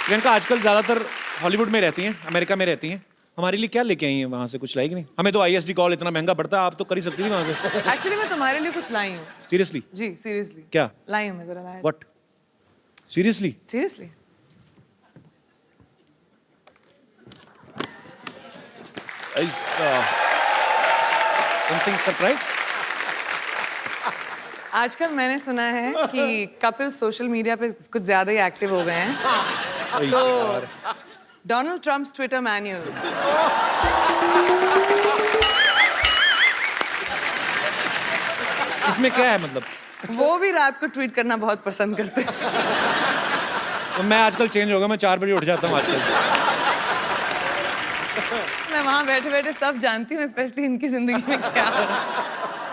प्रियंका आजकल ज्यादातर हॉलीवुड में रहती हैं, अमेरिका में रहती हैं। हमारे लिए क्या लेके आई हैं वहाँ से? कुछ लाएगी नहीं? हमें तो ISD कॉल इतना महंगा पड़ता है, आप तो कर ही सकती थी वहाँ से। एक्चुअली मैं तुम्हारे लिए कुछ लाई हूँ। सीरियसली? जी सीरियसली। क्या लाई हूँ मैं, जरा लाया। What? Seriously? Seriously. Something surprise? आजकल मैंने सुना है कि कपिल सोशल मीडिया पे कुछ ज्यादा ही एक्टिव हो गए हैं, तो डोनाल्ड ट्रम्प्स ट्विटर मैन्युअल। इसमें क्या है मतलब? वो भी रात को ट्वीट करना बहुत पसंद करते हैं। तो मैं आजकल चेंज हो गया, मैं 4 बजे उठ जाता हूँ आजकल। मैं वहाँ बैठे बैठे सब जानती हूँ, स्पेशली इनकी जिंदगी में क्या हो रहा है।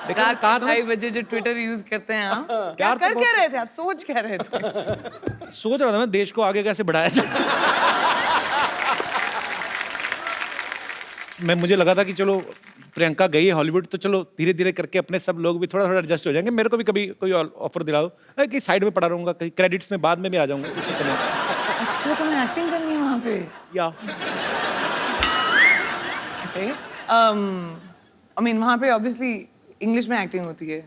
रात कहा के था 2:30 बजे जो ट्विटर यूज करते हैं आप, क्या यार, तो कर क्या रहे थे आप? सोच क्या रहे थे? सोच रहा था मैं देश को आगे कैसे बढ़ाया जाए। मुझे लगा था कि चलो प्रियंका गई है हॉलीवुड, तो चलो धीरे धीरे करके अपने सब लोग भी थोड़ा थोड़ा एडजस्ट हो जाएंगे। मेरे को भी कभी कोई ऑफर दिलाओ कि साइड में पड़ा रहूंगा, कहीं क्रेडिट्स में बाद में भी आ जाऊंगा, कुछ दिक्कत नहीं। अच्छा, तो मैं एक्टिंग करनी है वहाँ पे? या आई मीन वहाँ पे ऑब्वियसली इंग्लिश में एक्टिंग होती है।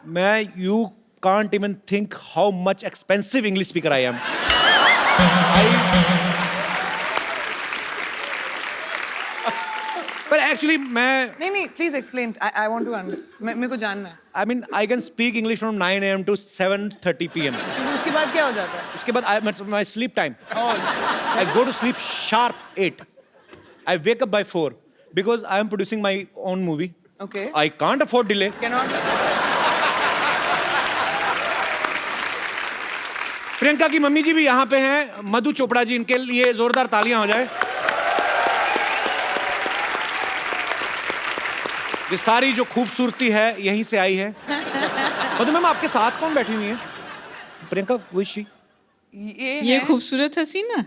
मैं you can't even think how much expensive English speaker I am. पर एक्चुअली मैं नहीं please explain, I want to under, मेरे को जानना है। I mean I can speak English from 9 AM to 7:30 PM। उसके बाद क्या हो जाता है? उसके बाद my sleep time, Oh, I go to sleep sharp 8. I wake up by 4 because I am producing my own movie. okay. I can't afford delay. Cannot. Priyanka की mummy जी भी यहाँ पे हैं, मधु चोपड़ा जी, इनके लिए जोरदार तालियां हो जाए। ये सारी जो खूबसूरती है यहीं से आई है। मधु मैम, आपके साथ कौन बैठी हुई है? प्रियंका, वो शी? ये खूबसूरत हसीना,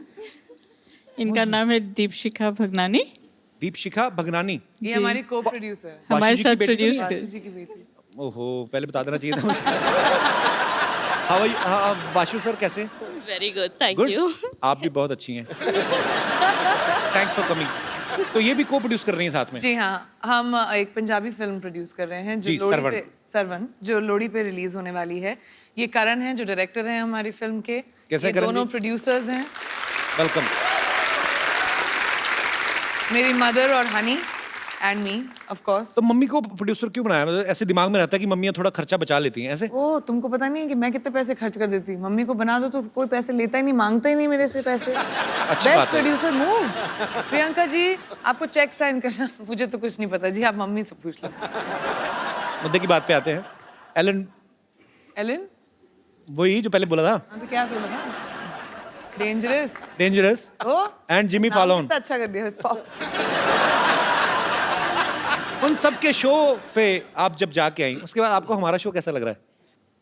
इनका नाम है दीपशिखा भगनानी। दीपशिखा भगनानी? ये हमारी को प्रोड्यूसर है, हमारे वाशु जी की साथ बेटी तो प्रोड्यूस नहीं? कर। वाशु जी की बेटी। ओहो, पहले बता देना चाहिए था मुझे। How are you? Vashu sir कैसे? Very good, thank Good? You. आप भी बहुत अच्छी हैं। Thanks for coming. तो ये भी को प्रोड्यूस कर रही हैं साथ में? जी हाँ, हम एक पंजाबी फिल्म प्रोड्यूस कर रहे हैं जो जी, लोहड़ी सरवन। पे, सरवन, जो लोहड़ी पे रिलीज होने वाली है। ये करण हैं जो डायरेक्टर हैं हमारी फिल्म के। कैसे ये करण दोनों जी? प्रोड्यूसर्स हैं, वेलकम। मेरी मदर और honey and me of course. तो मम्मी को प्रोड्यूसर क्यों बनाया? मतलब ऐसे दिमाग में रहता है कि मम्मियाँ थोड़ा खर्चा बचा लेती हैं ऐसे? ओ, तुमको पता नहीं है कि मैं कितने पैसे खर्च कर देती हूँ? मम्मी को बना दो तो कोई पैसे लेता ही नहीं, मांगता ही नहीं मेरे से पैसे। अच्छी बात बेस्ट है। Producer move. प्रियंका जी, आपको चेक साइन करना, मुझे तो कुछ नहीं पता जी, आप मम्मी से पूछ लो। मुद्दे की बात पे आते हैं। Ellen, Ellen? वही जो पहले बोला था, हाँ, तो क्या बोला था? Dangerous. Dangerous oh, and Jimmy नाम फॉलोन। कितना अच्छा कर दिया। उन सब के शो पे आप जब जाके आई, उसके बाद आपको हमारा शो कैसा लग रहा है?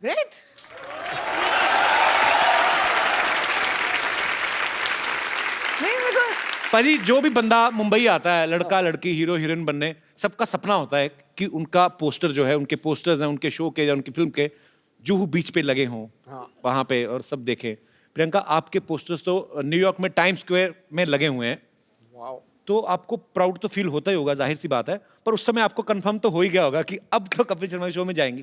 ग्रेट। नहीं, मेरे को पाजी, जो भी बंदा मुंबई आता है, लड़का लड़की, हीरो हीरोइन बनने, सबका सपना होता है कि उनका पोस्टर जो है, उनके पोस्टर्स हैं उनके शो के या उनकी फिल्म के, जुहू बीच पे लगे हों वहां पे और सब देखें। प्रियंका, आपके पोस्टर्स तो न्यूयॉर्क में टाइम स्क्वायर में लगे हुए हैं। तो आपको प्राउड तो फील होता ही होगा, जाहिर सी बात है, पर उस समय आपको कंफर्म तो हो ही गया होगा कि अब तो कपिल शर्मा शो में जाएंगी।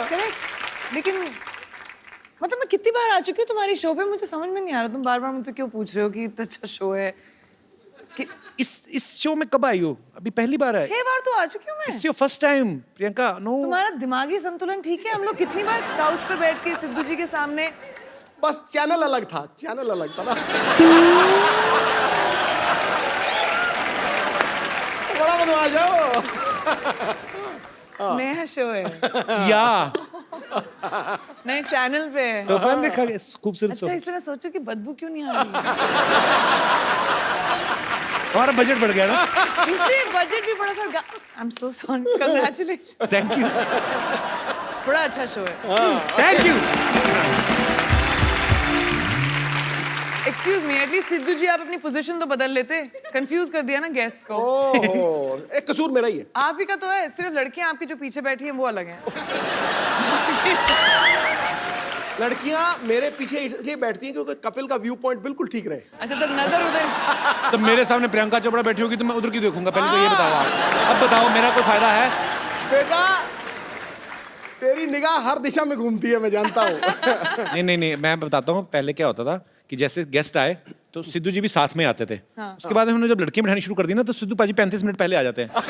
करेक्ट। लेकिन मतलब मैं कितनी बार आ चुकी हूँ तुम्हारी शो पे, मुझे समझ में नहीं आ रहा, तुम बार बार मुझसे क्यों पूछ रहे हो कि इतना अच्छा शो है? इस शो में कब आई हो? अभी पहली बार है? 6 बार तो आ चुकी हूँ मैं। It's your first time Priyanka. No, तुम्हारा दिमागी संतुलन ठीक है? हम लोग कितनी बार काउच पर बैठ के सिद्धू जी के सामने। बस चैनल अलग था, चैनल अलग था ना। बड़ा बदमाश हो। नया शो है, या नए चैनल पे है। सोफा में देखा, खूबसूरत अच्छा, सोफा। इसलिए मैं सोचू कि बदबू क्यों नहीं आ रही? हमारा बजट बढ़ गया ना। इसलिए बजट भी बड़ा था। I am so sorry, congratulation. Thank you, बड़ा अच्छा शो है। Thank you. Excuse me, at least Sidhu ji आप अपनी पोजीशन तो बदल लेते. कंफ्यूज कर दिया ना गेस्ट को. ओहो, एक कसूर मेरा ही है. आप ही का तो है, सिर्फ लड़कियां आपकी जो पीछे बैठी हैं वो अलग हैं. लड़कियां मेरे पीछे इसलिए बैठती हैं क्योंकि कपिल का व्यू पॉइंट बिल्कुल ठीक रहे. अच्छा, तो नजर उधर. तो मेरे सामने प्रियंका चोपड़ा बैठी होगी तो मैं उधर की देखूंगा. पहले तो ये बताओ आप. अब बताओ मेरा कोई फायदा है? बेटा, तेरी निगाह हर दिशा में घूमती है, मैं जानता हूँ. नहीं, मैं बताता हूँ. पहले क्या होता था कि जैसे गेस्ट आए तो सिद्धू जी भी साथ में आते थे. उसके बाद हमने जब लड़कियां बिठानी शुरू कर दी ना तो सिद्धू पाजी 35 मिनट पहले आ जाते हैं और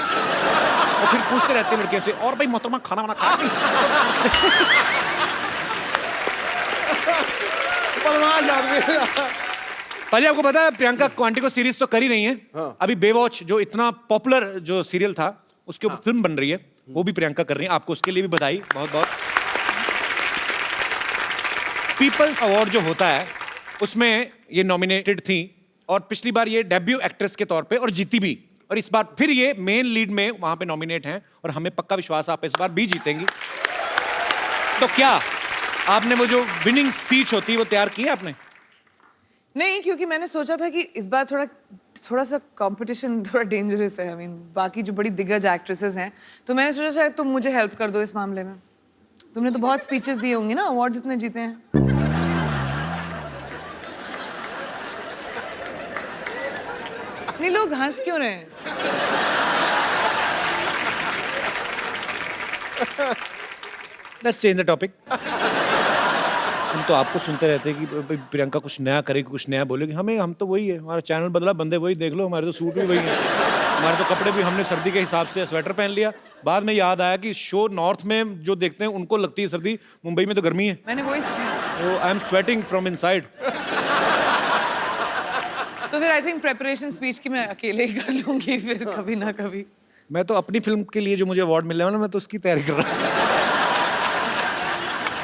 फिर पूछते रहते हैं लड़कियों से, और भाई मोहतरमा खाना वाना खा ली? बदमाश आदमी. पाजी आपको पता है प्रियंका क्वांटिको सीरीज तो कर ही नहीं है. अभी बेवॉच जो इतना पॉपुलर जो सीरियल था उसके ऊपर फिल्म बन रही है, वो भी प्रियंका कर रही है. आपको उसके लिए भी बधाई बहुत बहुत. पीपल्स अवार्ड जो होता है उसमें ये नॉमिनेटेड थी और पिछली बार ये डेब्यू एक्ट्रेस के तौर पे और जीती भी, और इस बार फिर ये मेन लीड में वहां पे नॉमिनेट हैं और हमें पक्का विश्वास आप इस बार भी जीतेंगी. तो क्या आपने वो जो विनिंग स्पीच होती है वो तैयार की है आपने? नहीं, क्योंकि मैंने सोचा था कि इस बार थोड़ा सा कंपटीशन थोड़ा डेंजरस है. आई मीन बाकी जो बड़ी दिग्गज एक्ट्रेसेस हैं, तो मैंने सोचा शायद तुम मुझे हेल्प कर दो इस मामले में. तुमने तो बहुत स्पीचेस दिए होंगी ना, अवार्ड जितने जीते हैं. नहीं, लोग हंस क्यों रहे हैं? Let's change the topic. हम तो आपको सुनते रहते हैं कि प्रियंका कुछ नया करेगी, कुछ नया बोलेगी. हम तो वही है, हमारा चैनल बदला, बंदे वही देख लो. हमारे तो सूट भी वही है, हमारे तो कपड़े भी हमने सर्दी के हिसाब से स्वेटर पहन लिया. बाद में याद आया कि शो नॉर्थ में जो देखते हैं उनको लगती है सर्दी, मुंबई में तो गर्मी है. मैंने वही. I am sweating from inside. तो फिर आई थिंक प्रेपरेशन स्पीच की मैं अकेले ही कर लूंगी फिर कभी ना कभी. मैं तो अपनी फिल्म के लिए जो मुझे अवार्ड मिलने वाला मैं तो उसकी तैयारी कर रहा हूँ.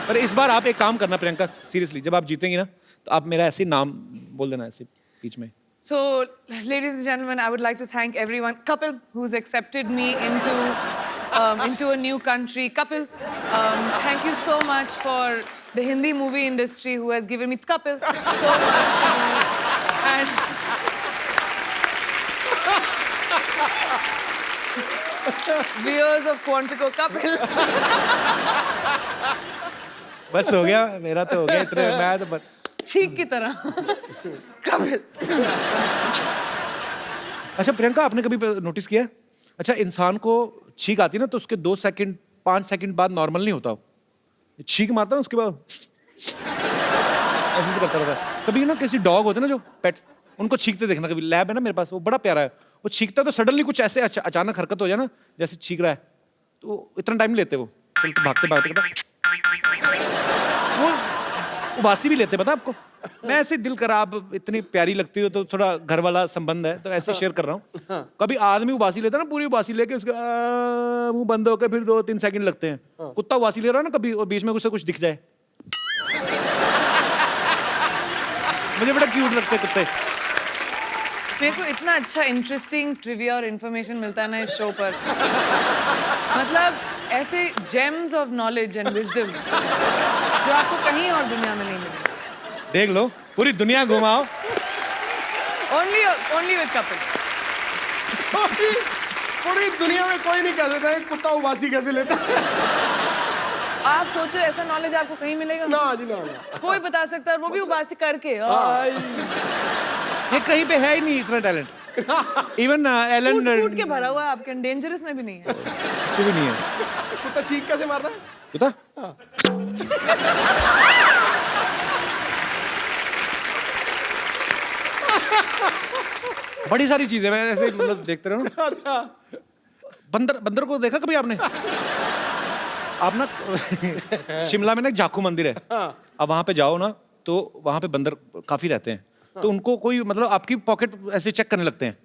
पर इस बार आप एक काम करना प्रियंका, सीरियसली, जब आप जीतेंगी ना तो आप मेरा ऐसे नाम बोल देना ऐसे बीच में. So, ladies and gentlemen, I would like to thank everyone. Kapil, who's accepted me into a new country. Kapil, thank you so much for the Hindi movie industry who has given me Kapil so much to do. And viewers of Quantico, Kapil. बस हो गया, मेरा तो हो गया इतने. मैं तो बस ठीक की तरह. कपिल. अच्छा प्रियंका, आपने कभी नोटिस किया, अच्छा इंसान को छींक आती है ना तो उसके 2 सेकंड 5 सेकंड बाद नॉर्मल नहीं होता. छींक मारता ना उसके बाद ऐसे करता रहता है. कभी ना किसी डॉग होते ना जो पेट्स, उनको छींकते देखना. कभी लैब है ना मेरे पास, वो बड़ा प्यारा है. वो छींकता तो सडनली कुछ ऐसे अचानक हरकत हो जाए ना, जैसे छींक रहा है, तो इतना टाइम नहीं लेते वो. चलते भागते भागते वो उबासी भी लेते, पता आपको. मैं ऐसे दिल करा, आप इतनी प्यारी लगती हो तो थोड़ा घर वाला संबंध है तो ऐसे शेयर कर रहा हूँ. कभी आदमी उबासी लेता ना, पूरी उबासी लेके उसका मुंह बंद होकर फिर 2-3 सेकंड लगते हैं. कुत्ता उबासी ले रहा है ना कभी और बीच में कुछ दिख जाए, मुझे बड़ा क्यूट लगते हैं कुत्ते. मेरे को इतना अच्छा इंटरेस्टिंग ट्रिविया और इन्फॉर्मेशन मिलता है ना इस शो पर. मतलब ऐसे James of knowledge and wisdom जो आपको कहीं और दुनिया में नहीं मिलेंगे. देख लो, पूरी दुनिया घुमाओ. Only with Kapil. पूरी दुनिया में कोई नहीं कह सकता है कुत्ता उबासी कैसे लेता है. आप सोचो ऐसा नॉलेज आपको कहीं मिलेगा? ना जी ना. कोई बता सकता है, वो भी उबासी करके. ये कहीं पे है ही नहीं इतना टैलेंट. इवन एलन कूट के भरा हुआ है आपके, डेंजरस में भी नहीं है. उसमें भी नहीं है. कुत्ता चीख कैसे मारता है? कुत्ता बड़ी सारी चीजें मैं ऐसे मतलब देखते रहो ना. बंदर को देखा कभी आपने? आप ना शिमला में ना एक जाखू मंदिर है. अब वहां पे जाओ ना तो वहां पे बंदर काफी रहते हैं. तो उनको कोई मतलब आपकी पॉकेट ऐसे चेक करने लगते हैं.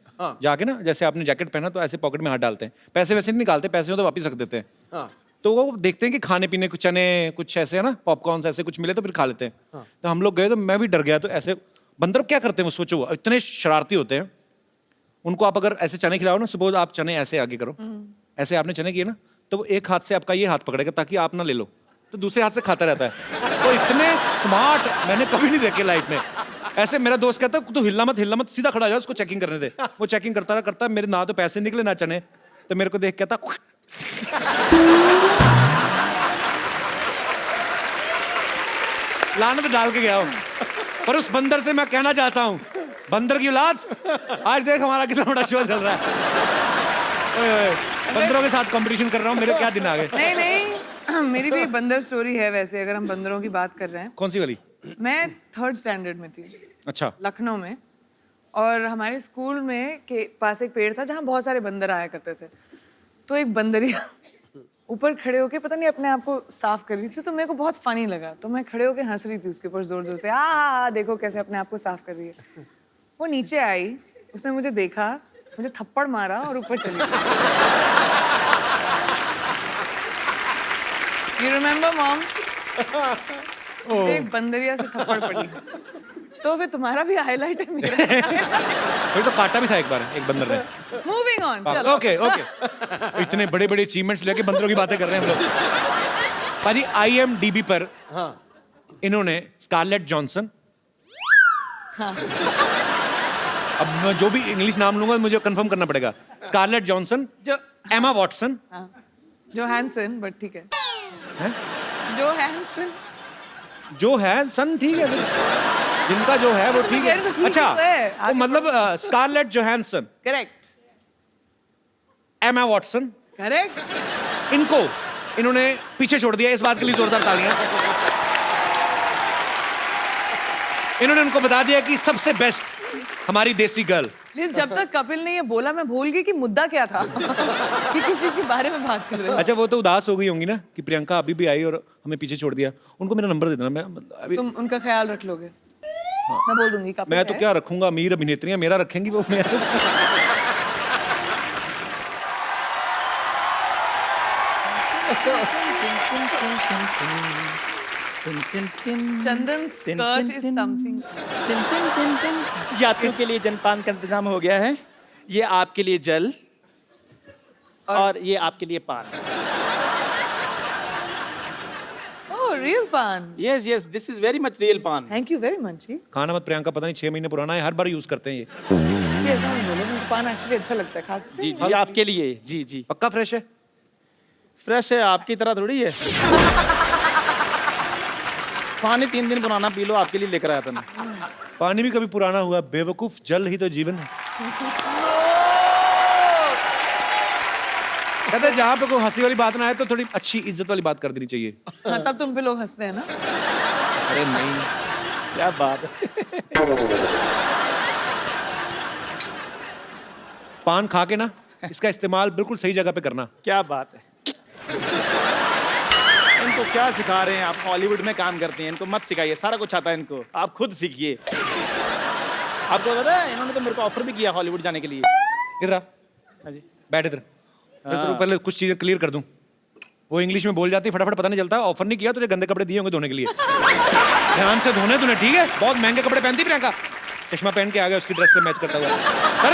जाके ना, जैसे आपने जैकेट पहना तो ऐसे पॉकेट में हाथ डालते हैं. पैसे वैसे नहीं निकालते, पैसे हो तो वापस रख देते हैं. तो वो देखते हैं कि खाने पीने कुछ चने कुछ ऐसे है ना, पॉपकॉर्न ऐसे कुछ मिले तो फिर खा लेते हैं. तो हम लोग गए तो मैं भी डर गया. तो ऐसे बंदर क्या करते हैं वो सोचो, इतने शरारती होते हैं. उनको आप अगर ऐसे चने खिलाओ ना, सपोज आप चने ऐसे आगे करो, ऐसे आपने चने किए ना, तो वो एक हाथ से आपका ये हाथ पकड़ेगा ताकि आप ना ले लो, तो दूसरे हाथ से खाता रहता है. तो इतने स्मार्ट मैंने कभी नहीं देखे लाइफ में. ऐसे मेरा दोस्त कहता तू हिलना मत सीधा खड़ा हो जा, उसको चेकिंग करने दे। वो चेकिंग करता मेरे ना तो पैसे निकले ना चने, तो मेरे को देख कहता लानत डाल के गया हूं। पर उस बंदर से मैं कहना चाहता हूं, बंदर की औलाद, आज देख हमारा कितना बड़ा शो चल रहा है। ओए ओए, बंदरों के साथ कंपटीशन कर रहा हूं, मेरे क्या दिन आ गए। नहीं मेरी भी एक बंदर स्टोरी है वैसे, अगर हम बंदरों की बात कर रहे हैं। कौन सी वाली? मैं 3rd स्टैंडर्ड में थी, अच्छा। लखनऊ में, और हमारे स्कूल में के पास एक पेड़ था जहाँ बहुत सारे बंदर आया करते थे। तो एक बंदरिया ऊपर खड़े होके पता नहीं अपने आप को साफ कर रही थी, तो मेरे को बहुत फनी लगा, तो मैं खड़े होके हंस रही थी उसके ऊपर जोर जोर से, देखो कैसे अपने आप को साफ कर रही है। वो नीचे आई, उसने मुझे देखा, मुझे थप्पड़ मारा और ऊपर चली गई। You remember, Mom? एक बंदरिया से थप्पड़ पड़ी। तो फिर तुम्हारा भी हाईलाइट है मेरा। वही तो काटा भी था एक बार एक बंदर ने। मूविंग ऑन, चलो। ओके इतने बड़े बड़े अचीवमेंट्स लेके बंदरों की बातें कर रहे हैं हम लोग। पाजी IMDb पर इन्होंने स्कारलेट जॉनसन, अब मैं जो भी इंग्लिश नाम लूंगा मुझे कंफर्म करना पड़ेगा। स्कारलेट जॉनसन, एमा वॉटसन, जो हैंसन, बट ठीक है। जो हैंसन ठीक है, जिनका जो है वो ठीक है। अच्छा, वो मतलब Scarlett Johansson, correct, Emma Watson, correct, इन्होंने पीछे छोड़ दिया। इस बात के लिए जोरदार तालियां। इन्होंने उनको बता दिया कि सबसे बेस्ट हमारी देसी गर्ल। जब तक कपिल ने ये बोला मैं भूल गई कि मुद्दा क्या था। कि किस चीज के बारे में बात कर रहे हैं। अच्छा, वो तो उदास हो गई होंगी ना कि प्रियंका अभी भी आई और हमें पीछे छोड़ दिया। उनको मेरा नंबर दे देना, मैं अभी तुम उनका ख्याल रख लोगे। मैं बोल दूंगी कपिल मैं तो क्या रखूंगा, अमीर अभिनेत्रियां मेरा रखेंगी वो। चंदन स्कर्ट इज समथिंग। यात्रियों के लिए जलपान का इंतजाम हो गया है। ये आपके लिए जल और ये आपके लिए पान। ओह, रियल पान। Yes yes, this is very much real पान। थैंक यू वेरी मच जी। खाना मत प्रियंका, पता नहीं 6 महीने पुराना है, हर बार यूज करते हैं ये। जी ऐसा नहीं बोलो, मुझे पान एक्चुअली अच्छा लगता है, खा सकते जी हैं? जी, आपके लिए। जी जी, पक्का फ्रेश है? फ्रेश है, आपकी तरह थोड़ी है। पानी 3 दिन पुराना पी लो, आपके लिए लेकर आया था मैं। पानी भी कभी पुराना हुआ बेवकूफ, जल ही तो जीवन है। कहते हैं जहाँ पे कोई हंसी वाली बात ना आए तो थोड़ी अच्छी इज्जत वाली बात कर देनी चाहिए। हाँ, तब तुम पे लोग हंसते हैं ना। अरे नहीं, क्या बात है। पान खा के ना इसका इस्तेमाल बिल्कुल सही जगह पे करना। क्या बात है। इनको क्या सिखा रहे हैं आप? हॉलीवुड में काम करते हैं, इनको मत सिखाइए, सारा कुछ आता है इनको, आप खुद सीखिए। आपको पता है इन्होंने तो मेरे को ऑफर भी किया हॉलीवुड जाने के लिए। इधर आ, हाँ जी। बैठ इधर। तो पहले कुछ चीजें क्लियर कर दूं। वो इंग्लिश में बोल जाती फटाफट, पता नहीं चलता। ऑफर नहीं किया, तुझे गंदे कपड़े दिए होंगे धोने के लिए। ध्यान से धोने तूने, ठीक है? बहुत महंगे कपड़े पहनती प्रियंका। चश्मा पहन के आ गया उसकी ड्रेस से मैच करता हुआ। कर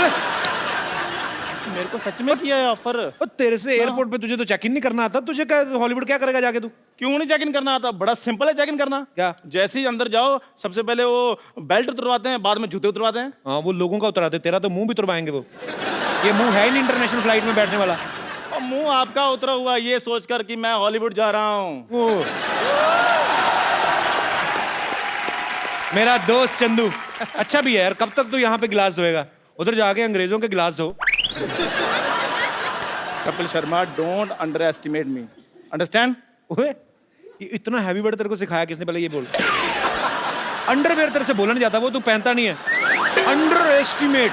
मेरे को सच में किया है ऑफर। तेरे से एयरपोर्ट पे तुझे तो चेक इन नहीं करना आता, तुझे क्या हॉलीवुड क्या करेगा जाके तू? क्यों नहीं चेक इन करना आता? बड़ा सिंपल है चेक इन करना। क्या? जैसे ही अंदर जाओ सबसे पहले वो बेल्ट उतरवाते हैं, बाद में जूते उतरवाते हैं। हाँ, वो लोगों का उतराते, तेरा तो मुंह भी उतरवाएंगे वो। ये मुंह है ही नहीं इंटरनेशनल फ्लाइट में बैठने वाला। और मुंह आपका उतरा हुआ ये सोचकर कि मैं हॉलीवुड जा रहा हूँ। मेरा दोस्त चंदू अच्छा भी है यार। कब तक तू यहाँ पे गिलास धोएगा? उधर जाके अंग्रेजों के गिलास धो। Kapil Sharma, don't under estimate me, understand? ओए, ये इतना हैवी वर्ड तेरे को सिखाया किसने? पहले ये बोल। अंडरवेयर तेरे से बोला नहीं जाता, वो तू पहनता नहीं है। Under estimate.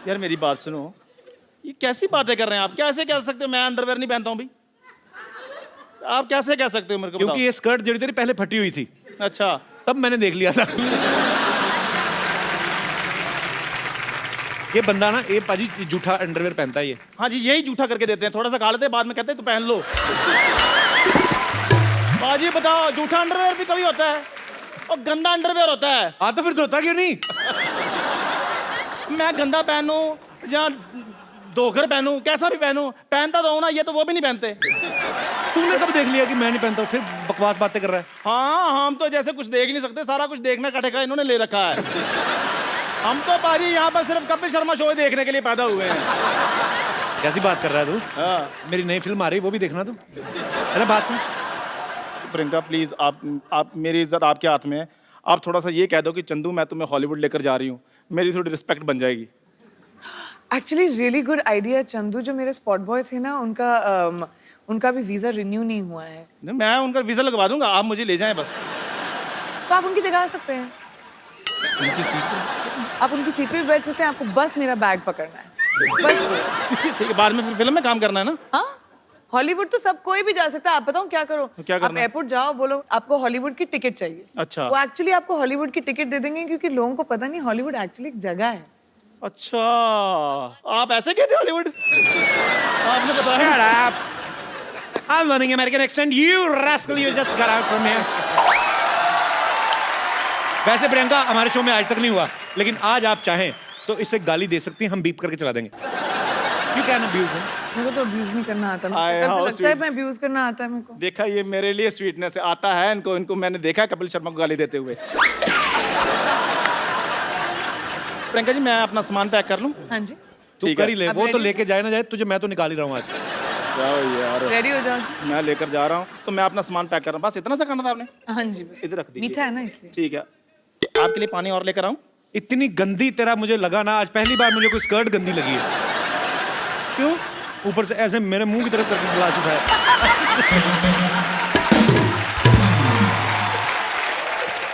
यार मेरी बात सुनो, ये कैसी बातें कर रहे हैं आप? कैसे कह सकते हो मैं अंडरवेयर नहीं पहनता हूँ भाई? आप कैसे कह सकते हो मेरे को? क्योंकि ये स्कर्ट जड़ी तेरी पहले फटी हुई थी। अच्छा, तब मैंने देख लिया था। ये बंदा ना, ये पाजी जूठा अंडरवेयर पहनता है ये। हाँ जी, यही जूठा करके देते हैं, थोड़ा सा खा लेते हैं, बाद में कहते हैं तो पहन लो। बाजी बताओ, जूठा अंडरवेयर भी कभी होता है और गंदा अंडरवेयर होता है। हाँ तो फिर धोता क्यों नहीं? मैं गंदा पहनूं या धोकर पहनूं, कैसा भी पहनूं, पहनता तो हूं ना, ये तो वो भी नहीं पहनते। तूने कब देख लिया कि मैं नहीं पहनता हूँ? फिर बकवास बातें कर रहा है। हाँ, हम तो जैसे कुछ देख ही नहीं सकते, सारा कुछ देखने का ठेका इन्होंने ले रखा है। हम तो पाजी यहाँ पर सिर्फ कपिल शर्मा शो देखने के लिए पैदा हुए हैं। कैसी बात कर रहा है तू? हाँ। मेरी नई फिल्म आ रही है, वो भी देखना तू। अरे बात सुन। प्रियंका प्लीज, आप मेरी इज्जत आपके हाथ में है। आप थोड़ा सा ये कह दो कि चंदू मैं तुम्हें हॉलीवुड लेकर जा रही हूँ, मेरी थोड़ी रिस्पेक्ट बन जाएगी। Actually really good idea Chandu. जो मेरे स्पॉट बॉय थे ना, उनका भी वीजा रिन्यू नहीं हुआ है, नहीं, मैं उनका वीजा लगवा दूंगा, आप मुझे ले जाएं बस। तो आप उनकी जगह आ सकते हैं। उनकी सीट पे? आप उनकी सीट पे बैठ सकते हैं, आपको बस मेरा बैग पकड़ना है बस। ठीक है, बाद में फिर फिल्म में काम करना है ना? हाँ, हॉलीवुड तो सब कोई भी जा सकता है। आप बताओ क्या करो? क्या आप करना है? एयरपोर्ट जाओ, बोलो आपको हॉलीवुड की टिकट चाहिए। अच्छा। वो एक्चुअली आपको हॉलीवुड की टिकट दे देंगे, क्योंकि लोगों को पता नहीं हॉलीवुड एक्चुअली एक जगह है। अच्छा, आप ऐसे कहते हो हॉलीवुड? आपने बताया। Shut up. I'm learning American accent. You rascal, you just got out from here. वैसे प्रियंका हमारे शो में आज तक नहीं हुआ, लेकिन आज आप चाहें तो इसे गाली दे सकती हैं, हम बीप करके चला देंगे। You can abuse him. मेरे को तो अब्यूज नहीं करना आता। मुझे आए, शक्ल पे how लगता है sweet. मैं अब्यूज करना आता है मेरे को। देखा, ये मेरे लिए स्वीटनेस आता है इनको मैंने देखा है कपिल शर्मा को गाली देते हुए। प्रियंका जी, मैं अपना सामान पैक कर लूं? हाँ जी, तू ठीक कर है। ही ले, अब वो तो ready? लेके जाए ना जाए, तुझे मैं तो निकाल ही रहा हूँ आज। जाओ यार, रेडी हो जाओ जी। मैं लेकर जा रहा हूँ, तो मैं अपना सामान पैक कर रहा हूँ। बस इतना सा करना था आपने? हाँ जी, बस इधर रख दीजिए। मीठा है ना इसलिए। ठीक है, आपके लिए पानी और लेकर आऊं? इतनी गंदी तेरा मुझे लगा ना, आज पहली बार मुझे कोई स्कर्ट गंदी लगी है। क्यों? ऊपर से ऐसे मेरे मुंह की तरफ करके गिलास उठाया।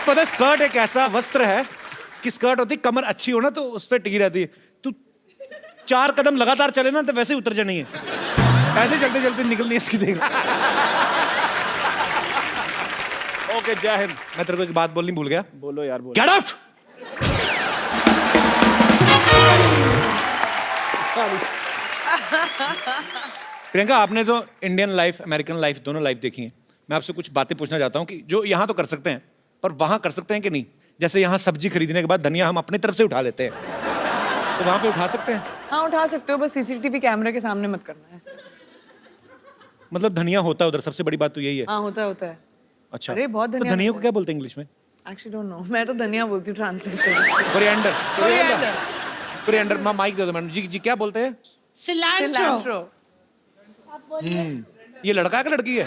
पता है, स्कर्ट एक ऐसा वस्त्र है कि स्कर्ट होती, कमर अच्छी हो ना तो उस पर टिकी रहती है। तू 4 कदम लगातार चले ना तो वैसे ही उतर जानी है। ऐसे चलते चलते निकलनी है इसकी, देख। ओके, जय हिंद। मैं तेरे को एक बात बोलनी भूल गया। बोलो यार, बोलो। Get out. प्रियंका, आपने तो इंडियन लाइफ, अमेरिकन लाइफ, दोनों लाइफ देखी है। मैं आपसे कुछ बातें पूछना चाहता हूँ कि जो यहाँ तो कर सकते हैं पर वहाँ कर सकते हैं कि नहीं। जैसे यहाँ सब्जी खरीदने के बाद धनिया हम अपनी तरफ से उठा लेते हैं, तो वहाँ पे उठा सकते हैं? हाँ, उठा सकते हो, बस सीसीटीवी कैमरे के सामने मत करना है। मतलब धनिया होता है उधर, सबसे बड़ी बात तो यही है। हाँ, होता है। अच्छा, अरे, बहुत तो धनिया धनिया होता को क्या बोलते हैं इंग्लिश में? एक्चुअली डोंट नो, मैं तो धनिया बोलती हूँ ट्रांसलेट करके। कोरिएंडर। कोरिएंडर। कोरिएंडर। माइक दे दो मैडम जी। क्या बोलते हैं? सिलैंट्रो। ये लड़का है कि लड़की है?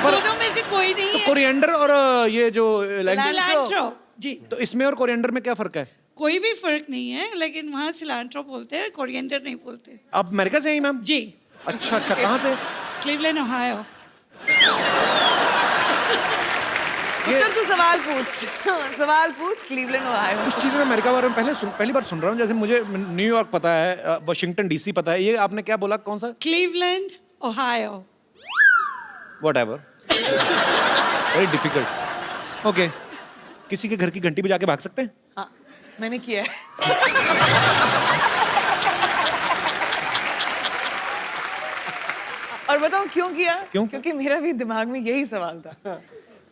दोनों में से कोई नहीं तो है। कोरिएंडर और ये जो सिलांट्रो जी। तो इसमें और कोरिएंडर में क्या फर्क है? कोई भी फर्क नहीं है, लेकिन वहाँ सिलांट्रो बोलते हैं, कोरिएंडर नहीं बोलते। आप अमेरिका से हैं मैम? जी, अच्छा, कहाँ से? Cleveland, Ohio. उत्तर तू सवाल पूछ। Cleveland, Ohio. कुछ चीज़ें मैं अमेरिका के बारे में पहली बार सुन रहा हूँ। जैसे मुझे न्यूयॉर्क पता है, वाशिंगटन डीसी पता है, ये आपने क्या बोला, कौन सा? Cleveland, Ohio. Whatever. Very difficult. Okay. किसी के घर की घंटी बजा के भाग सकते हैं? हाँ, मैंने किया है। और बताऊं क्यों किया? क्यों? क्योंकि मेरा भी दिमाग में यही सवाल था,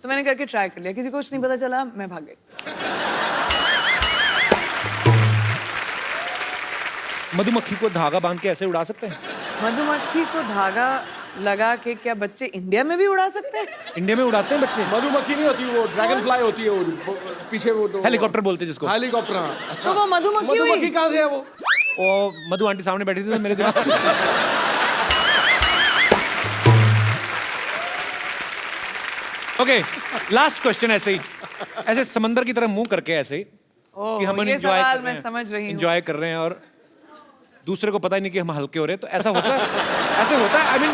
तो मैंने करके ट्राई कर लिया। किसी को कुछ नहीं पता चला, मैं भाग गई। मधुमक्खी को धागा बांध के ऐसे उड़ा सकते हैं? मधुमक्खी को धागा लगा के क्या बच्चे इंडिया में भी उड़ा सकते हैं? इंडिया में उड़ाते हैं बच्चे। मधुमक्खी नहीं होती, वो ड्रैगन फ्लाई होती है, वो पीछे वो तो हेलीकॉप्टर बोलते हैं जिसको। हेलीकॉप्टर। हाँ। तो वो मधुमक्खी हुई। मधुमक्खी कहाँ से है वो? ओ, मधु आंटी सामने बैठी थी तो मेरे दिमाग ओके, लास्ट क्वेश्चन ऐसे ही, ऐसे समंदर की तरह मुंह करके ऐसे ही ओह, कि हम ये एंजॉय सवाल कर मैं रहे समझ रही हैं, हूँ। एंजॉय कर रहे हैं और दूसरे को पता ही नहीं कि हम हल्के हो रहे हैं, तो ऐसा होता है? ऐसे होता है? आई मीन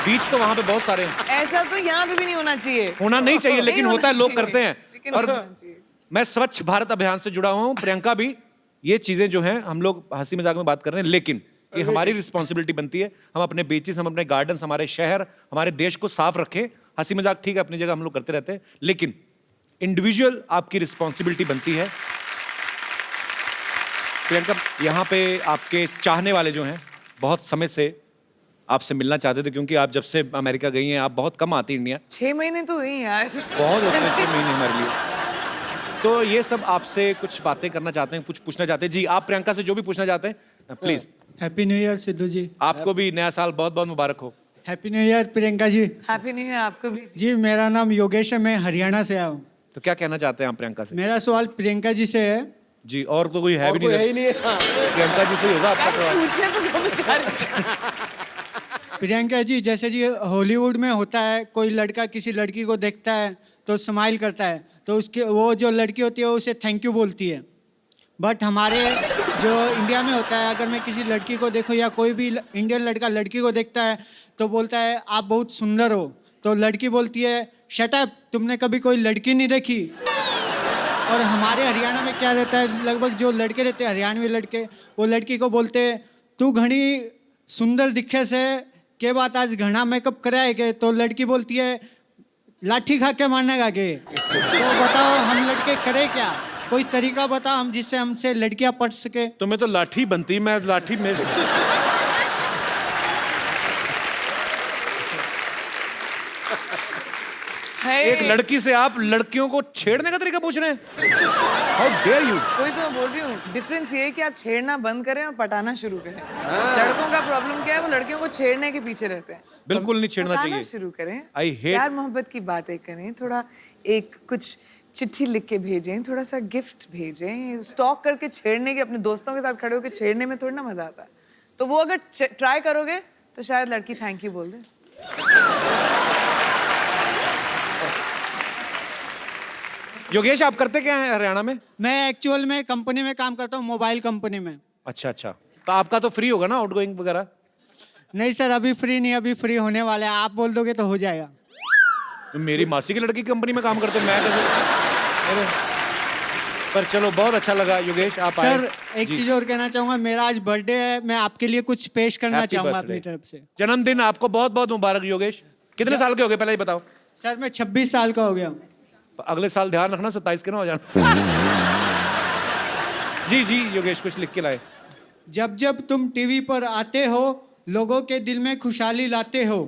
बीच तो वहां पे बहुत सारे हैं। ऐसा तो यहाँ पे भी नहीं होना चाहिए। होना नहीं चाहिए, नहीं लेकिन होना होता है, लोग चाहिए, करते हैं। लेकिन और होना चाहिए। मैं स्वच्छ भारत अभियान से जुड़ा हुआ हूँ, प्रियंका भी। ये चीजें जो हैं हम लोग हंसी मजाक में बात कर रहे हैं, लेकिन ये हमारी रिस्पॉन्सिबिलिटी बनती है। हम अपने बीचेस, हम अपने गार्डन्स, हमारे शहर, हमारे देश को साफ रखें। हंसी मजाक ठीक है अपनी जगह, हम लोग करते रहते हैं, लेकिन इंडिविजुअल आपकी रिस्पॉन्सिबिलिटी बनती है। प्रियंका, यहाँ पे आपके चाहने वाले जो हैं बहुत समय से आपसे मिलना चाहते थे, क्योंकि आप जब से अमेरिका गई हैं, आप बहुत कम आती इंडिया। 6 महीने तो हुई यार। बहुत होते हैं 6 महीने हमारे लिए। तो ये सब आपसे कुछ बातें करना चाहते हैं, कुछ पूछना चाहते हैं। जी, आप प्रियंका से जो भी पूछना चाहते हैं please. Happy new year Sidhu ji. आपको भी नया साल बहुत बहुत मुबारक हो। Happy new year Priyanka ji. Happy new year आपको भी। जी मेरा नाम योगेश है, मैं हरियाणा से आया हूँ। तो क्या कहना चाहते हैं आप प्रियंका से? मेरा सवाल प्रियंका जी से है। जी, और तो कोई है और भी कोई है नहीं, ही नहीं है। हाँ। प्रियंका जी से ही होगा आपका सवाल। पूछने तो दो बेचारे। प्रियंका जी, जैसे जी हॉलीवुड में होता है, कोई लड़का किसी लड़की को देखता है तो स्माइल करता है, तो उसके वो जो लड़की होती है उसे थैंक यू बोलती है। बट हमारे जो इंडिया में होता है, अगर मैं किसी लड़की को देखूँ या कोई भी इंडियन लड़का लड़की को देखता है तो बोलता है आप बहुत सुंदर हो, तो लड़की बोलती है शट अप, तुमने कभी कोई लड़की नहीं देखी। और हमारे हरियाणा में क्या रहता है, लगभग जो लड़के रहते हैं हरियाणवी लड़के, वो लड़की को बोलते हैं तू घनी सुंदर दिखे से के बात आज घना मेकअप कराए के, तो लड़की बोलती है लाठी खा के मारने का के। तो बताओ हम लड़के करें क्या? कोई तरीका बताओ हम जिससे हमसे लड़कियां पढ़ सके। तुम्हें तो लाठी बनती, मैं लाठी में एक लड़की से आप लड़कियों को छेड़ने का तरीका पूछ रहे हैं? How dare you. वही तो मैं बोल रही हूँ, डिफरेंस ये है कि आप छेड़ना बंद करें और पटाना शुरू करें। लड़कों का प्रॉब्लम क्या है, वो लड़कियों को छेड़ने के पीछे रहते हैं। बिल्कुल नहीं छेड़ना पटाना चाहिए। शुरू करें, I hate- प्यार मोहब्बत की बातें करें, थोड़ा एक कुछ चिट्ठी लिख के भेजें, थोड़ा सा गिफ्ट भेजें। स्टॉक करके छेड़ने के, अपने दोस्तों के साथ खड़े होकर छेड़ने में थोड़ी ना मजा आता है। तो वो अगर ट्राई करोगे तो शायद लड़की थैंक यू बोल दे। योगेश, आप करते क्या हैं हरियाणा में? मैं एक्चुअल में कंपनी में काम करता हूँ, मोबाइल कंपनी में। अच्छा अच्छा, तो आपका तो फ्री होगा ना आउटगोइंग वगैरह? नहीं सर, अभी फ्री नहीं, अभी फ्री होने वाला है, आप बोल दोगे तो हो जाएगा। तो मेरी मासी की लड़की की कंपनी में काम करते हो, मैं कैसे? अरे, पर चलो बहुत अच्छा लगा योगेश आप आए। सर एक जी। चीज और कहना चाहूंगा, मेरा आज बर्थडे है, मैं आपके लिए कुछ पेश करना Happy चाहूंगा birthday। अपनी तरफ से। जन्मदिन आपको बहुत बहुत मुबारक योगेश। कितने साल के हो गए पहले ही बताओ? सर मैं 26 साल का हो गया हूँ। अगले साल ध्यान रखना 27 के ना हो जाना। जी जी योगेश, कुछ लिख के लाए। जब जब तुम टीवी पर आते हो, लोगों के दिल में खुशहाली लाते हो।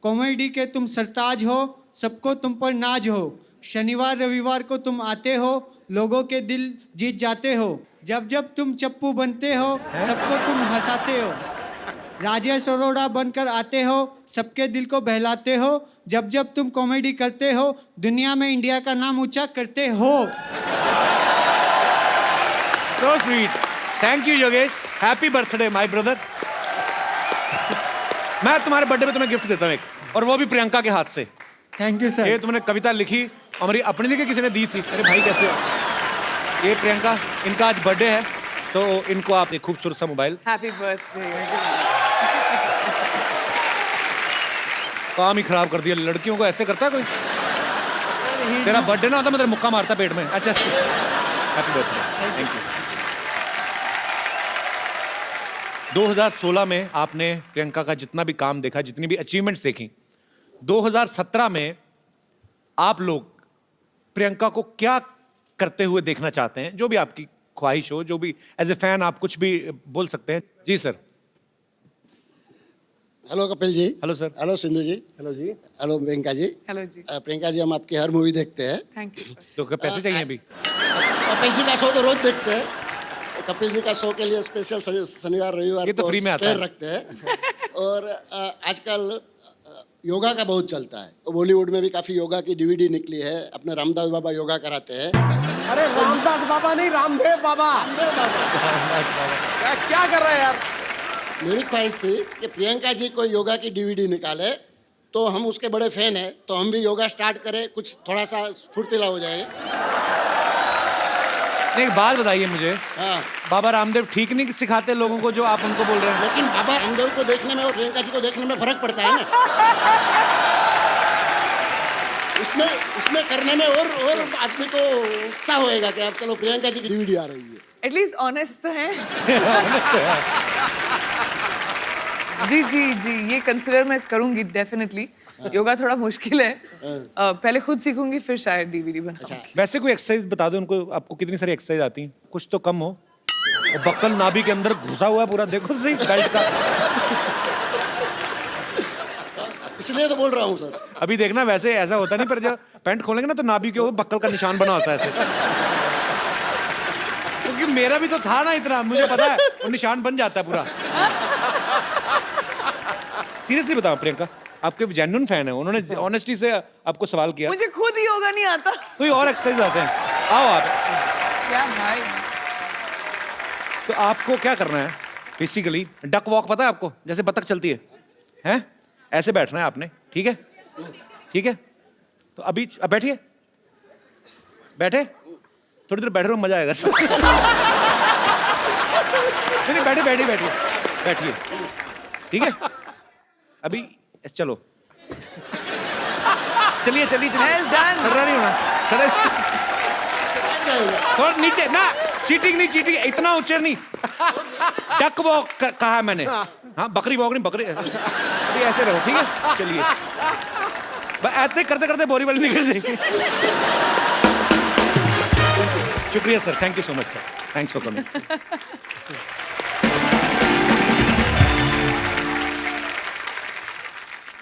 कॉमेडी के तुम सरताज हो, सबको तुम पर नाज हो। शनिवार रविवार को तुम आते हो, लोगों के दिल जीत जाते हो। जब जब तुम चप्पू बनते हो, सबको तुम हंसाते हो। राजेश अरोड़ा बनकर आते हो, सबके दिल को बहलाते हो। जब जब तुम कॉमेडी करते हो, दुनिया में इंडिया का नाम ऊंचा करते हो। So sweet, thank you Yogesh. Happy birthday my brother. मैं तुम्हारे बर्थडे पे तुम्हें गिफ्ट देता हूँ एक, और वो भी प्रियंका के हाथ से। थैंक यू ये सर। तुमने कविता लिखी और मेरी अपनी लिखी, किसी ने दी थी। अरे भाई कैसे हो? ये प्रियंका, इनका आज बर्थडे है, तो इनको आप एक खूबसूरत सा मोबाइल। Happy birthday. काम ही खराब कर दिया, लड़कियों को ऐसे करता है कोई? तेरा बर्थडे ना होता मैं तेरा मुक्का मारता पेट में। अच्छा, हैप्पी बर्थडे, थैंक यू। 2016 में आपने प्रियंका का जितना भी काम देखा, जितनी भी अचीवमेंट्स देखी, 2017 में आप लोग प्रियंका को क्या करते हुए देखना चाहते हैं? जो भी आपकी ख्वाहिश हो, जो भी एज ए फैन आप कुछ भी बोल सकते हैं। जी sir. Hello Kapil ji. Hello sir. Hello Sindhu ji. Hello जी। हेलो प्रियंका जी। हेलो जी। प्रियंका जी, हम आपकी हर मूवी देखते हैं। Thank you. तो क्या पैसे चाहिए अभी? कपिल जी का शो तो रोज देखते हैं। कपिल जी का शो के लिए स्पेशल शनिवार रविवार ये तो फ्री में आता स्पेयर है। रखते हैं। और आजकल योगा का बहुत चलता है। बॉलीवुड में भी काफी योगा की डीवीडी निकली है। अपने रामदेव बाबा योगा कराते हैं। अरे रामदास बाबा नहीं, रामदेव बाबा। क्या कर रहे हैं यार? मेरी ख्वाहिश थी कि प्रियंका जी कोई योगा की डीवीडी निकाले, तो हम उसके बड़े फैन हैं, तो हम भी योगा स्टार्ट करें, कुछ थोड़ा सा फुर्तीला हो जाएगा। एक बात बताइए मुझे, हाँ, बाबा रामदेव ठीक नहीं सिखाते लोगों को जो आप उनको बोल रहे हैं? लेकिन बाबा रामदेव को देखने में और प्रियंका जी को देखने में फर्क पड़ता है ना। उसमें करने में और आदमी को उत्साह होएगा कि अब चलो प्रियंका जी की डीवीडी आ रही है। एटलीस्ट ऑनेस्ट तो है। जी जी जी, ये कंसिडर मैं करूंगी डेफिनेटली। योगा थोड़ा मुश्किल है, पहले खुद सीखूंगी फिर शायद डीवीडी बनाऊंगी। वैसे कोई एक्सरसाइज बता दो उनको, आपको कितनी सारी एक्सरसाइज आती हैं? कुछ तो कम हो। वो बक्कल नाभि के अंदर घुसा हुआ है पूरा, देखो सही बेल्ट का। इसलिए तो बोल रहा हूँ सर। अभी देखना, वैसे ऐसा होता नहीं, पर जब पैंट खोलेंगे ना तो नाभि के ऊपर बक्कल का निशान बना होता है ऐसे। क्योंकि मेरा भी तो था ना इतना, मुझे पता है। और निशान बन जाता है पूरा। सीरियसली बताओ प्रियंका, आपके जेन्युइन फैन है, उन्होंने ऑनेस्टी से आपको सवाल किया। मुझे खुद योगा नहीं आता। कोई और एक्सरसाइज आते हैं, आओ आप। क्या भाई? तो आपको क्या करना है बेसिकली, डक वॉक पता है आपको, जैसे बतख चलती है, हैं? ऐसे बैठना है आपने, ठीक है? ठीक है, तो अभी अब बैठिए, बैठे, थोड़ी देर बैठे रहो, मजा आएगा। नहीं, बैठे बैठिए बैठिए बैठिए, ठीक है? अभी चलो, चलिए चलिए चलिए। Well done. खड़ा नहीं होना, खड़ा ऐसे होगा। थोड़ा नीचे ना, चीटिंग नहीं, चीटिंग इतना ऊंचे नहीं, डक वॉक कहा है मैंने। हाँ, बकरी वॉक नहीं, बकरी। अभी ऐसे रहो, ठीक है? चलिए, ऐसे करते करते बोरी वाली निकल जाएगी। शुक्रिया sir, thank you so much sir, thanks for coming.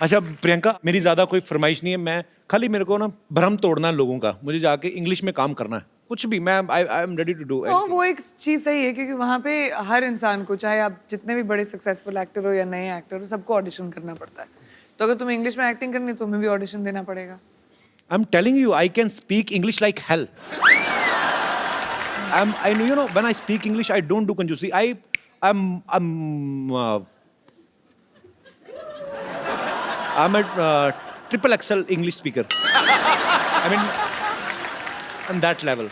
अच्छा प्रियंका, मेरी ज्यादा कोई फरमाइश नहीं है, मैं खाली मेरे को ना भ्रम तोड़ना है लोगों का, मुझे जाके इंग्लिश में काम करना है, कुछ भी, मैं I am ready to do. हाँ, वो एक चीज सही है क्योंकि वहाँ पे हर इंसान को, चाहे आप जितने भी बड़े सक्सेसफुल एक्टर हो या नए एक्टर हो, सबको ऑडिशन करना पड़ता है। तो अगर तुम्हें इंग्लिश में एक्टिंग करनी है तो तुम्हें भी ऑडिशन देना पड़ेगा। आई am telling you, I can speak English like hell. I know, you know, when I speak English, I don't do conjusi. I'm a triple XL English speaker. I mean, on that level.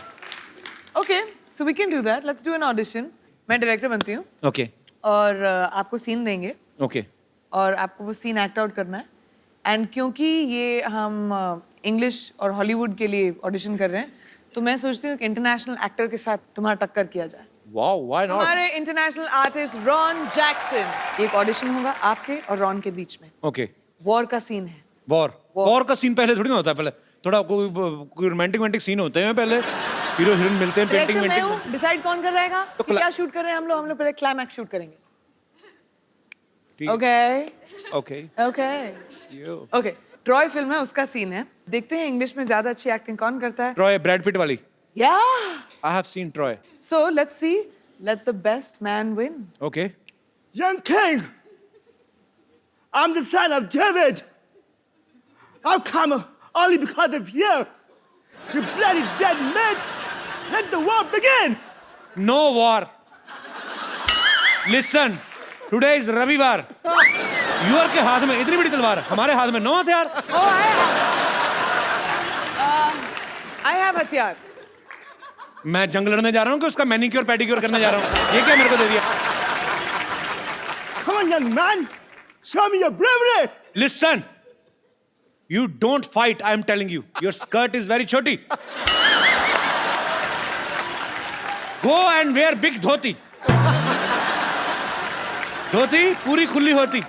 Okay, so we can do that. Let's do an audition. मैं director बनती हूँ Okay, और आपको scene देंगे okay. और आपको वो scene act out करना है। एंड क्योंकि ये हम इंग्लिश और हॉलीवुड के लिए ऑडिशन कर रहे हैं, तो मैं सोचती हूँ कि इंटरनेशनल एक्टर के साथ तुम्हारा टक्कर किया जाए। Wow, why not? हमारे इंटरनेशनल आर्टिस्ट रॉन जैक्सन। एक ऑडिशन होगा आपके और रॉन के बीच में। Okay. वॉर का सीन है। वॉर का सीन पहले थोड़ी ना होता है, पहले थोड़ा कोई रोमांटिक सीन होते हैं, पहले हीरो हीरोइन मिलते हैं, पेंटिंग डायरेक्टर मैं वेंटिंग। हूँ, डिसाइड कौन कर रहेगा तो कि क्या शूट कर रहे हैं हम लोग पहले क्लाइमैक्स शूट करेंगे। ठीक। Okay Okay. Okay You. Okay, Troy film है, उसका सीन है। देखते हैं इंग्लिश में ज्यादा अच्छी एक्टिंग कौन करता है। Troy, Brad Pitt वाली। या I have seen Troy. So let's see, let the best man win. Okay. Young king, I'm the son of David. I've come only because of you. You bloody dead meat. Let the war begin. No war. Listen, today is रविवार। Your के हाथ में इतनी बड़ी तलवार, हमारे हाथ में 9 हथियार। आई हैव हथियार। मैं जंग लड़ने जा रहा हूँ कि उसका मैनिक्योर पेडिक्योर करने जा रहा हूँ? ये क्या मेरे को दे दिया? Come on, young man. Show me your bravery. Listen, you don't fight. I am telling you. Your skirt is very choti. Go and wear big dhoti. धोती पूरी खुली होती।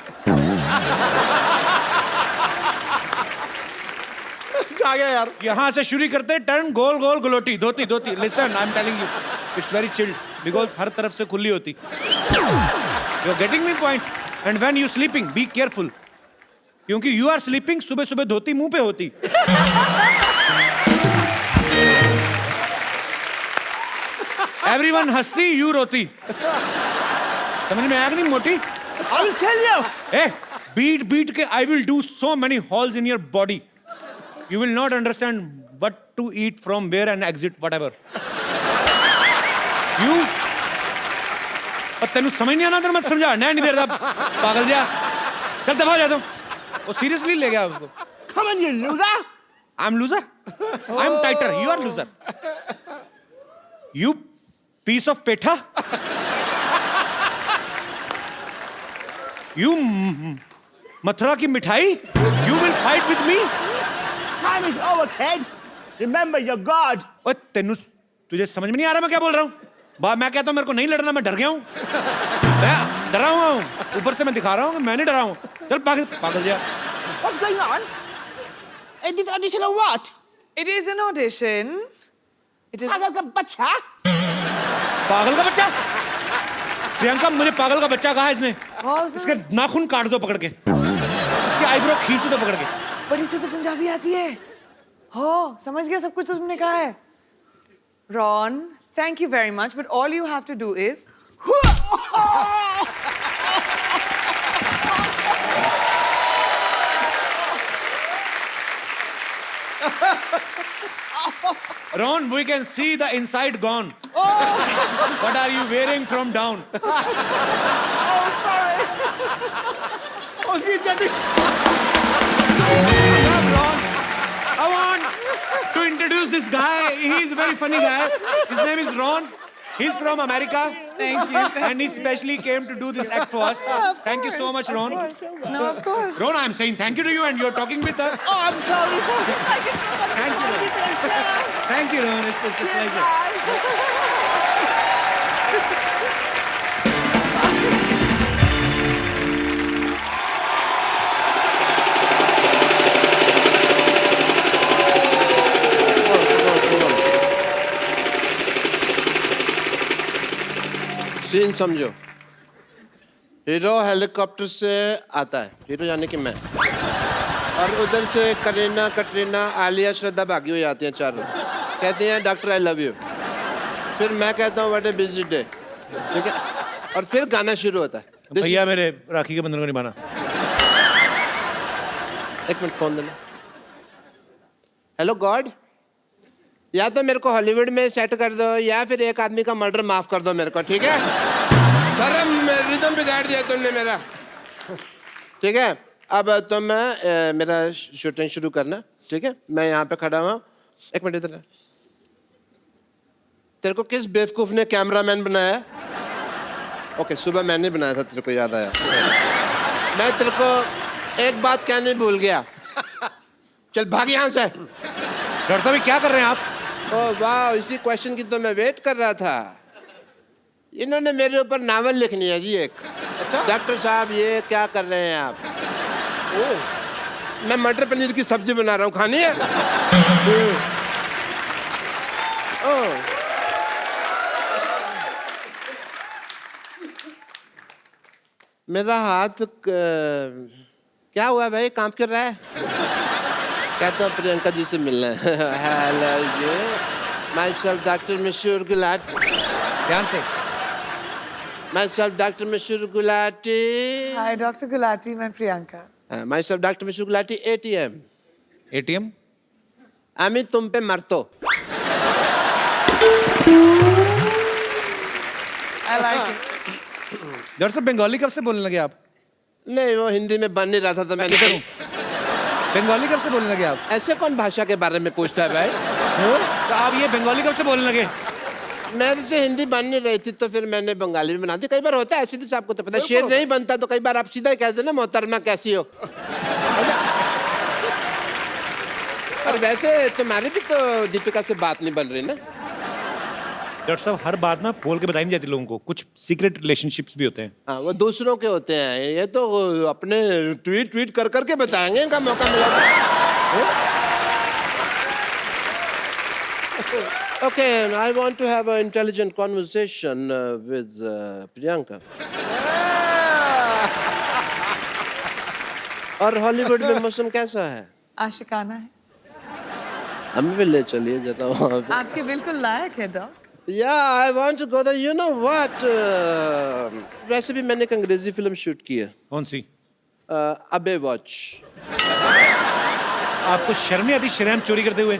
जा गया यार। यहाँ से शुरू करते टर्न गोल गोल गलोटी, धोती धोती। Listen, I am telling you, it's very chilled because हर तरफ से खुली होती। You are getting me point. And when you sleeping be careful, क्योंकि यू आर स्लीपिंग, सुबह सुबह धोती मुंह पे होती। एवरीवन हंसती, यू रोती। समझ में आया कि नहीं मोटी? I will tell you. Beat beat के I will do so many holes in your body, you will not understand what to eat from where and exit whatever. You और तेनू समझ नहीं आना, तेरे मैं समझा नहीं दे रहा पागल जा। चल दफा जा तुम। वो सीरियसली ले गया उसको। Come on, you loser. I am loser, I am tighter, you are loser. You piece of petha, you Mathura की मिठाई, you will fight with me. Time is over, kid. Remember your God. और तेनू तुझे समझ में नहीं आ रहा मैं क्या बोल रहा हूँ? मैं कहता हूँ मेरे को नहीं लड़ना, मैं डर गया हूँ, मैं डरा हुआ हूँ। ऊपर से मैं दिखा रहा हूँ कि मैं नहीं डरा हूँ। चल पागल पागल जा। What's going on? Is this audition or what? It is an audition. It is. पागल का बच्चा? पागल का बच्चा? प्रियंका, मुझे पागल का बच्चा कहा इसने। हाँ, उसने- इसके नाखून काट दो पकड़ के, इसके आईब्रो खींच दो पकड़ के। बट इसे तो पंजाबी आती है। हो, समझ गया सब कुछ तो तुमने कहा है। Ron, thank you very much, but all you have to do is Ron, we can see the inside gone. What are you wearing from down? उसकी चड्डी I want to introduce this guy. He's a very funny guy. His name is Ron. He's from America. Thank you. And he specially came to do this act for us. Thank you so much, Ron. No, of course. Ron, I'm saying thank you to you and you're talking with us. Oh, I'm sorry. Thank you so much. Thank you, Ron. Thank you, Ron. It's a pleasure. Scene समझो। Hero helicopter से आता है, hero यानी कि मैं, और उधर से करीना, कटरीना, आलिया, श्रद्धा भागी हुई आती हैं चारों, कहती हैं डॉक्टर आई लव यू। फिर मैं कहता हूँ व्हाट ए बिजी डे, ठीक है, और फिर गाना शुरू होता है। भैया मेरे राखी के बंधन को निभाना। एक मिनट फोन देना। हेलो गॉड, या तो मेरे को हॉलीवुड में सेट कर दो या फिर एक आदमी का मर्डर माफ कर दो मेरे को, ठीक है? सर रिदम बिगाड़ दिया तुमने मेरा, ठीक है? अब तो मैं मेरा शूटिंग शुरू करना, ठीक है? मैं यहाँ पे खड़ा हुआ। एक मिनट इधर। तेरे को किस बेवकूफ ने कैमरामैन बनाया? ओके, सुबह मैंने बनाया था, तेरे को याद आया। मैं तेरे को एक बात कहने भूल गया। चल भाग यहाँ से। डॉक्टर साहब क्या कर रहे हैं आप? ओह वाह, इसी क्वेश्चन की तो मैं वेट कर रहा था। इन्होंने मेरे ऊपर नावल लिखनी है जी एक। अच्छा? डॉक्टर साहब ये क्या कर रहे हैं आप? ओह, मैं मटर पनीर की सब्जी बना रहा हूँ, खानी है? ओह, मेरा हाथ क्या हुआ भाई, कांप क्यों रहा है? कहता हूँ प्रियंका जी से मिलना है। Hello ji, myself doctor Mashhoor Gulati. ध्यान से। My self doctor Mashhoor Gulati. Hi, Dr. Gulati. मैं Priyanka. My self doctor Mashhoor Gulati ATM। ATM? আমি तुम पे मरतो। I like it. डॉक्टर साहब बंगाली कब से बोलने लगे आप? नहीं, वो हिंदी में बन नहीं रहा था तो मैंने करूँ। बंगाली कब से बोलने लगे आप? ऐसे कौन भाषा के बारे में पूछता है भाई? तो आप ये बंगाली कब से बोलने लगे? मेरे से हिंदी बन नहीं रही थी तो फिर मैंने बंगाली में बना दी। कई बार होता है ऐसे, तो आपको तो पता है, शेर नहीं बनता तो कई बार आप सीधा ही कहते ना मोहतरमा कैसी हो। और वैसे तुम्हारी भी तो दीपिका से बात नहीं बन रही ना। डॉक्टर साहब हर बात ना बोल के बताई नहीं जाती लोगों को, कुछ सीक्रेट रिलेशनशिप्स भी होते हैं। हाँ, वो दूसरों के होते हैं, ये तो अपने ट्वीट कर करके बताएंगे, इनका मौका मिला। Okay, I want to have a intelligent conversation with Priyanka. और हॉलीवुड में मौसम कैसा है? आशिकाना है। हमें भी ले चलिए जरा वहाँ पे। आपके बिल्कुल लायक है dock. Yeah, I want to go there. You know what? वैसे भी मैंने एक अंग्रेजी फिल्म शूट की है। कौन सी? अबे वॉच। आपको शर्म नहीं आती शर्म चोरी करते हुए?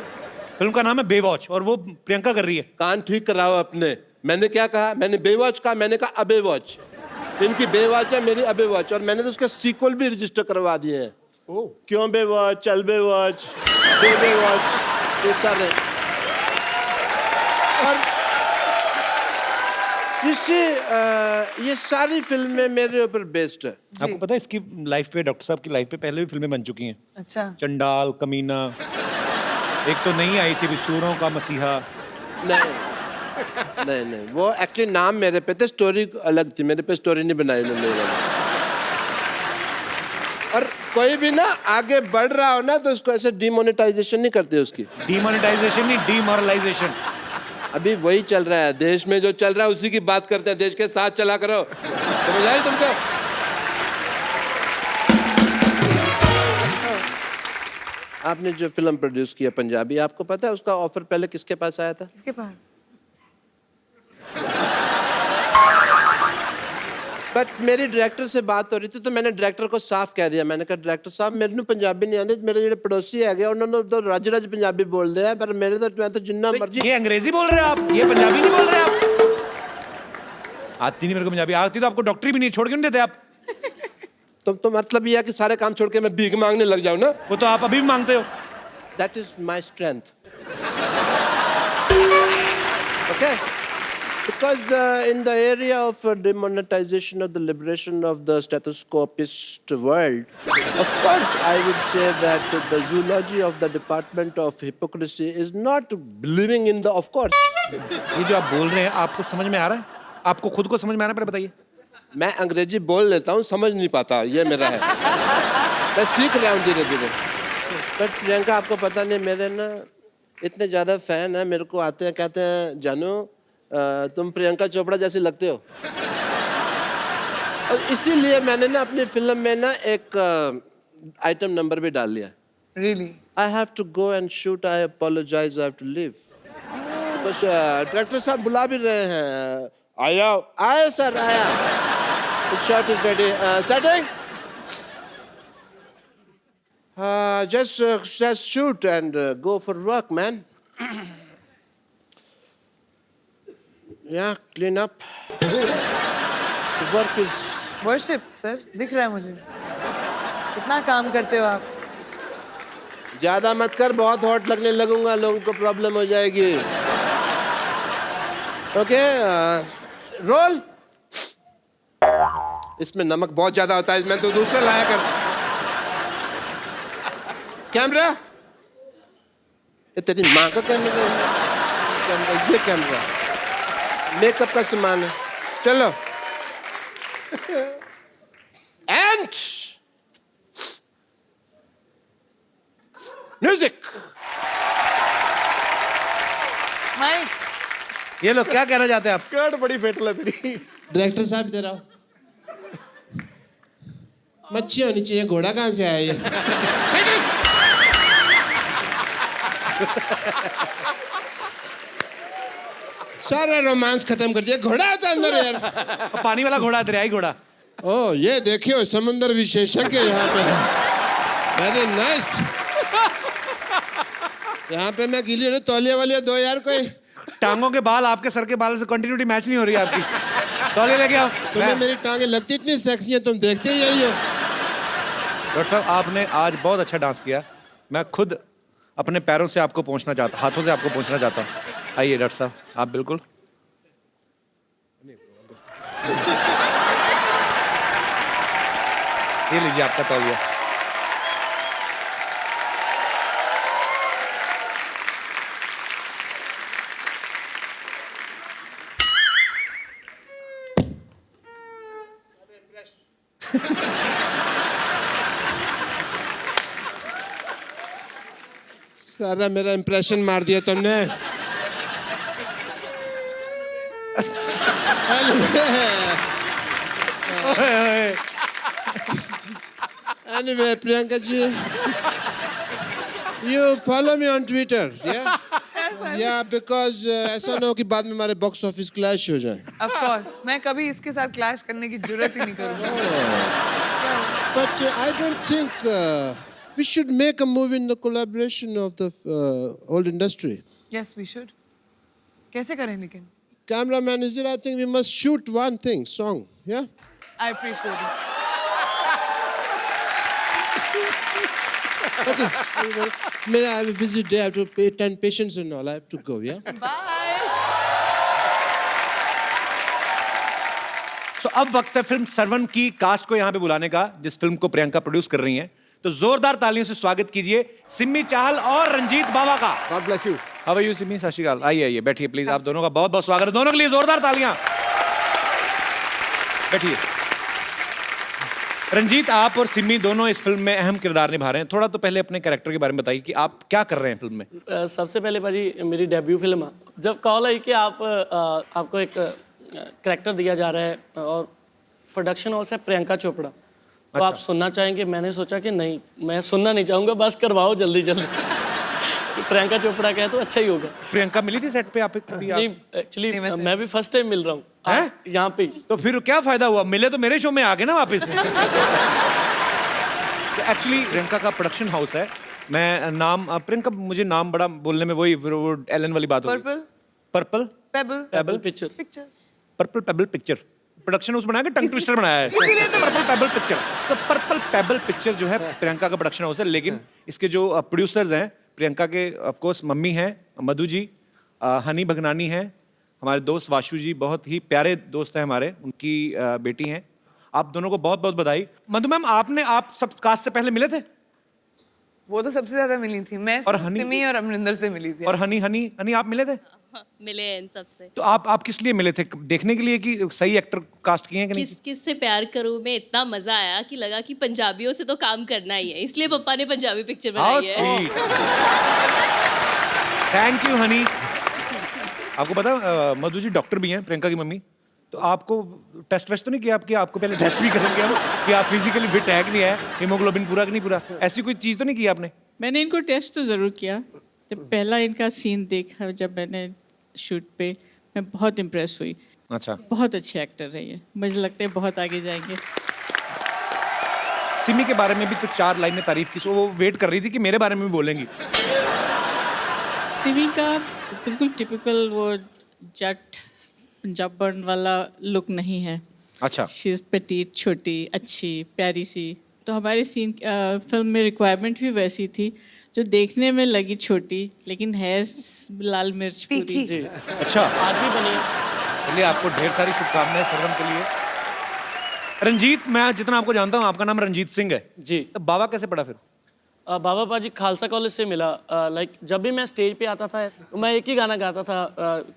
फिल्म का नाम है बेवॉच और वो प्रियंका कर रही है। कान ठीक कराओ अपने। मैंने क्या कहा? मैंने बेवॉच कहा, मैंने कहा अबे वॉच। इनकी बेवॉच है, मेरी अबे वॉच, और मैंने तो उसके सीक्वल भी रजिस्टर करवा दिए हैं। क्यों बेवॉच, चल बेवॉच, बेवॉच, ये सारे। और ये सारी फिल्में मेरे ऊपर बेस्ड है। आपको पता है इसकी लाइफ पे, डॉक्टर साहब की लाइफ पे पहले भी फिल्में बन चुकी हैं। अच्छा। चंडाल, कमीना, एक तो नहीं आई थी सूरों का मसीहा। नहीं नहीं नहीं, वो एक्चुअली नाम मेरे पे थे, स्टोरी अलग थी, मेरे पे स्टोरी नहीं बनाई उन्होंने। और कोई भी ना आगे बढ़ रहा हो ना तो उसको ऐसे डिमोनेटाइजेशन नहीं करते उसकी। डिमोनेटाइजेशन नहीं, डिमोरलाइजेशन। अभी वही चल रहा है देश में, जो चल रहा है उसी की बात करते हैं। देश के साथ चला करो, समझ आई तुमको? आपने जो फिल्म प्रोड्यूस किया पंजाबी, आपको पता है उसका ऑफर पहले किसके पास आया था? किसके पास? बट मेरी डायरेक्टर से बात हो रही थी तो मैंने डायरेक्टर को साफ कह दिया, मैंने कहा डायरेक्टर साहब मेरे को पंजाबी नहीं आती, मेरे जो पड़ोसी है उन्होंने तो रज पंजाबी बोल दिया, पर मेरे तो मैं तो जिन्ना मर्जी। ये अंग्रेजी बोल रहे हैं आप, ये पंजाबी नहीं बोल रहे आप? आती नहीं मेरे को पंजाबी, आती तो आपको डॉक्टरी भी नहीं, छोड़ क्यों नहीं देते आप? तो मतलब ये है कि सारे काम छोड़ के मैं भीख मांगने लग जाऊं ना? वो तो आप अभी भी मांगते हो। That is my strength. Okay? Because in the area of demonetization of the liberation of the stethoscopist world, of course I would say that the zoology of the department of hypocrisy is not believing in the, of course. ये जो आप बोल रहे हैं आपको समझ में आ रहा है? आपको खुद को समझ में आ रहा है? पहले बताइए। मैं अंग्रेजी बोल लेता हूँ, समझ नहीं पाता, ये मेरा है। मैं सीख रहा हूँ धीरे धीरे। बट प्रियंका आपको पता नहीं, मेरे ना इतने ज़्यादा फैन हैं, मेरे को आते हैं कहते हैं जानू तुम प्रियंका चोपड़ा जैसे लगते हो। और इसीलिए मैंने ना अपनी फिल्म में ना एक आइटम नंबर भी डाल लिया। Really? I have to go and shoot, I apologize, I have to leave. बस डायरेक्टर साहब बुला भी रहे हैं। आया आया सर आया। The shot is ready. Setting? Just shoot and go for work, man. Yeah, clean up. The work is... Worship, sir. दिख रहा है मुझे। कितना काम करते हो आप? ज्यादा मत कर, बहुत हॉट लगने लगूंगा, लोगों को प्रॉब्लम हो जाएगी। Okay, role. इसमें नमक बहुत ज्यादा होता है, मैं तो दूसरा लाया कर। कैमरा, ये तेरी माँ का कैमरा, ये कैमरा मेकअप का सामान है। चलो एंड म्यूजिक। माइक। ये लोग क्या कहना चाहते हैं आप? स्कर्ट बड़ी फिट लग रही। डायरेक्टर साहब इधर आओ। मच्छी होनी चाहिए, घोड़ा कहाँ से आया ये? सारा रोमांस खत्म कर दिया, घोड़ा आता अंदर यार। पानी वाला घोड़ा, दरियाई घोड़ा। ओ ये देखियो समुद्र विशेषज्ञ यहाँ पे है। Very nice. यहाँ पे मैं गीली हूँ, तौलिया वालिया दो यार कोई। टांगों के बाल आपके सर के बाल से कंटिन्यूटी मैच नहीं हो रही है आपकी। तौलिया लेके आओ। तुम्हें मेरी टांगे लगती इतनी सेक्सी है, तुम देखते ही यही हो। डॉक्टर साहब आपने आज बहुत अच्छा डांस किया। मैं खुद अपने पैरों से आपको पहुंचना चाहता, हाथों से आपको पहुंचना चाहता हूँ। आइए डॉक्टर साहब, आप बिल्कुल। ये लीजिए आपका तौलिया। सारा मेरा इंप्रेशन मार दिया तुमने। Anyway, Priyanka ji, you follow me on Twitter, yeah? Yeah, because ऐसा ना हो कि बाद में हमारे बॉक्स ऑफिस क्लैश हो जाए। Of course. मैं कभी इसके साथ क्लैश करने की जरूरत ही नहीं करूँगा। But I don't think we should make a movie in the collaboration of the old industry. Yes, we should. कैसे करें लेकिन? Cameraman is it? I think we must shoot one thing, song, yeah? I appreciate it. Okay. I have a busy day. I have to attend patients and all. I have to go, yeah? Bye. So, अब वक्त है film Sarwan की cast को यहाँ पे बुलाने का, जिस फिल्म को प्रियंका प्रोड्यूस कर रही हैं। तो जोरदार तालियों से स्वागत कीजिए सिम्मी चाहल और रंजीत बाबा का। God bless you. How are you Simmi? सत श्री अकाल। आइए आइए बैठिए प्लीज। आप दोनों का बहुत बहुत स्वागत है। दोनों के लिए जोरदार तालियां। बैठिए। रंजीत, आप और सिम्मी दोनों इस फिल्म में अहम किरदार निभा रहे हैं। थोड़ा तो पहले अपने कैरेक्टर के बारे में बताइए कि आप क्या कर रहे हैं फिल्म में। सबसे पहले भाजी मेरी डेब्यू फिल्म है। जब कॉल आई कि आपको एक कैरेक्टर दिया जा रहा है और प्रोडक्शन हाउस है प्रियंका चोपड़ा, तो आप सुनना चाहेंगे, मैंने सोचा कि नहीं, मैं सुनना नहीं चाहूँगा, बस करवाओ जल्दी जल्दी। प्रियंका चोपड़ा का है तो अच्छा ही होगा। प्रियंका मिली थी सेट पे आप कभी? नहीं एक्चुअली नहीं, वैसे- मैं भी फर्स्ट टाइम मिल रहा हूँ हैं? यहाँ पे ही। तो फिर क्या फायदा हुआ, मिले तो मेरे शो में आ गए ना वापस। एक्चुअली प्रियंका का प्रोडक्शन हाउस है। मैं नाम प्रियंका, मुझे नाम बड़ा बोलने में वही वो एलन वाली बात होगी। Purple purple payable payable pictures. Pictures purple payable picture production house बनाया कि टंग ट्विस्टर बनाया है? Purple payable picture. तो पर्पल पेबल पिक्चर जो है प्रियंका का प्रोडक्शन हाउस है, लेकिन इसके जो प्रोड्यूसर्स हैं प्रियंका के ऑफ कोर्स मम्मी हैं मधु जी, हनी भगनानी हैं, हमारे दोस्त वाशु जी, बहुत ही प्यारे दोस्त हैं हमारे, उनकी बेटी हैं। आप दोनों को बहुत बहुत बधाई। मधु मैम, आप सब कास्ट से पहले मिले थे? वो तो सबसे ज्यादा मिली थी मैं, और हनी? सिमी और अमरिंदर से मिली थी। और हनी आप मिले थे? मिले हैं इन सबसे। तो आप किस लिए मिले थे? देखने के लिए कि सही एक्टर कास्ट किए हैं कि नहीं? किस किस से प्यार करूं में इतना मजा आया कि लगा कि पंजाबियों से तो काम करना ही है, इसलिए पापा ने पंजाबी पिक्चर बनाई है। Thank you Honey. आपको पता मधु जी डॉक्टर भी हैं, प्रियंका की मम्मी। तो आपको टेस्ट वेस्ट तो नहीं किया आपको पहले टेस्ट भी करेंगे हम कि आप फिजिकली फिट है कि नहीं है, हीमोग्लोबिन पूरा कि नहीं पूरा, ऐसी कोई चीज़ तो नहीं की आपने? मैंने इनको टेस्ट तो ज़रूर किया। जब पहला इनका सीन देखा जब मैंने शूट पे, मैं बहुत इम्प्रेस हुई। अच्छा। बहुत अच्छे एक्टर है ये, मुझे लगता है बहुत आगे जाएंगे। सिमी के बारे में भी कुछ 4 लाइनें तारीफ की, सो वो वेट कर रही थी कि मेरे बारे में भी बोलेंगी। सिमी का बिल्कुल टिपिकल वो जट पंजाबन वाला लुक नहीं है। अच्छा। शी इज़ पेटीट, छोटी, अच्छी, प्यारी सी। तो हमारी सीन फिल्म में रिक्वायरमेंट भी वैसी थी, जो देखने में लगी छोटी लेकिन है लाल मिर्च पूरी। जी अच्छा। आज भी बनी है। चलिए, आपको ढेर सारी शुभकामनाएं सरगम के लिए। रंजीत, मैं जितना आपको जानता हूँ आपका नाम रंजीत सिंह है जी। तो बाबा कैसे पड़ा फिर? बाबा पाजी खालसा कॉलेज से मिला। लाइक जब भी मैं स्टेज पे आता था तो मैं एक ही गाना गाता था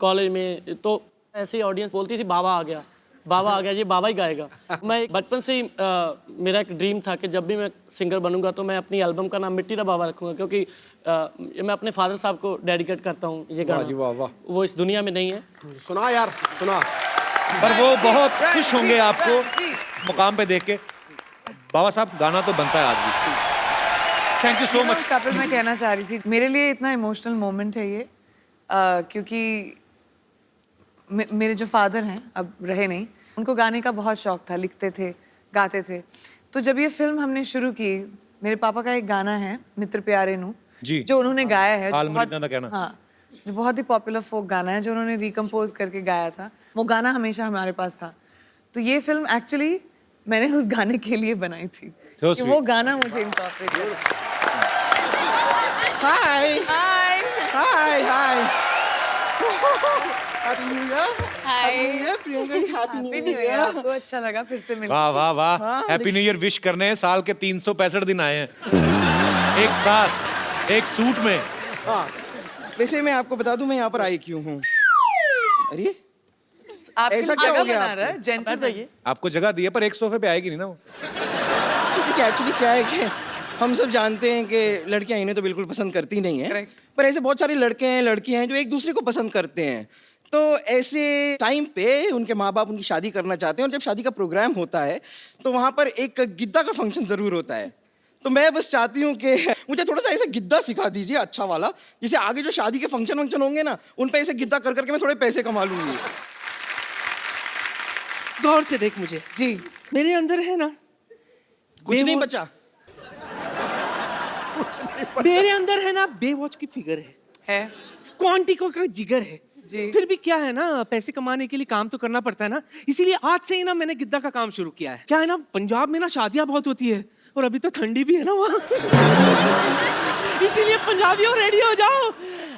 कॉलेज में, तो ऐसे ही ऑडियंस बोलती थी बाबा आ गया, बाबा आ गया, ये बाबा ही गाएगा। मैं बचपन से ही मेरा एक ड्रीम था कि जब भी मैं सिंगर बनूंगा तो मैं अपनी एल्बम का नाम मिट्टी दा बाबा रखूंगा, क्योंकि ये मैं अपने फादर साहब को डेडिकेट करता हूँ ये गाना। वो इस दुनिया में नहीं है। सुना यार, सुना। पर वो बहुत खुश होंगे आपको मुकाम पे देख के। बाबा साहब, गाना तो बनता है आज भी। Thank you so much. Kapil, मैं कहना चाह रही थी, मेरे लिए इतना इमोशनल मोमेंट है ये, क्योंकि मेरे जो फादर हैं अब रहे नहीं, उनको गाने का बहुत शौक था, लिखते थे, गाते थे। तो जब ये फिल्म हमने शुरू की, मेरे पापा का एक गाना है मित्र प्यारे नू जी, जो उन्होंने गाया है, हाल जो मरीदा दा कहना। हाँ, जो बहुत ही पॉपुलर फोक गाना है, जो उन्होंने रिकम्पोज करके गाया था। वो गाना हमेशा हमारे पास था। तो ये फिल्म एक्चुअली मैंने उस गाने के लिए बनाई थी So कि वो गाना मुझे इनकॉर्पोरेट करना। Hi hi hi hi, happy new year. Hi. Priyanka ji, happy new happy new year. आपको अच्छा लगा फिर से मिलकर? वाह वाह वाह, हैप्पी न्यू ईयर विश करने साल के 365 दिन आए हैं एक साथ एक सूट में। हाँ, वैसे मैं आपको बता दूं मैं यहाँ पर आई क्यों हूँ। अरे आपके ऐसा लिए क्या हो जगह गया बना रहा है, जेंटलमैन। आपको जगह दी है पर एक सोफे पे आएगी नहीं ना वो। एक्चुअली क्या है कि हम सब जानते हैं कि लड़कियां इन्हें तो बिल्कुल पसंद करती नहीं हैं, Correct. पर ऐसे बहुत सारे लड़के हैं, लड़कियां हैं जो एक दूसरे को पसंद करते हैं। तो ऐसे टाइम पे उनके माँ बाप उनकी शादी करना चाहते हैं, और जब शादी का प्रोग्राम होता है तो वहाँ पर एक गिद्दा का फंक्शन ज़रूर होता है। तो मैं बस चाहती हूँ कि मुझे थोड़ा सा ऐसे गिद्दा सिखा दीजिए अच्छा वाला, जिसे आगे जो शादी के फंक्शन होंगे ना, उन पे ऐसे गिद्दा कर करके मैं थोड़े पैसे कमा लूँगी। गौर से देख मुझे जी, मेरे अंदर है ना कुछ नहीं बचा। मेरे अंदर है ना बेवॉच की फिगर है क्वांटिको का जिगर है जी। फिर भी क्या है ना, पैसे कमाने के लिए काम तो करना पड़ता है ना, इसीलिए आज से ही ना मैंने गिद्दा का काम शुरू किया है। क्या है ना, पंजाब में ना शादियां बहुत होती है और अभी तो ठंडी भी है ना वहाँ इसीलिए पंजाबियों रेडी हो जाओ,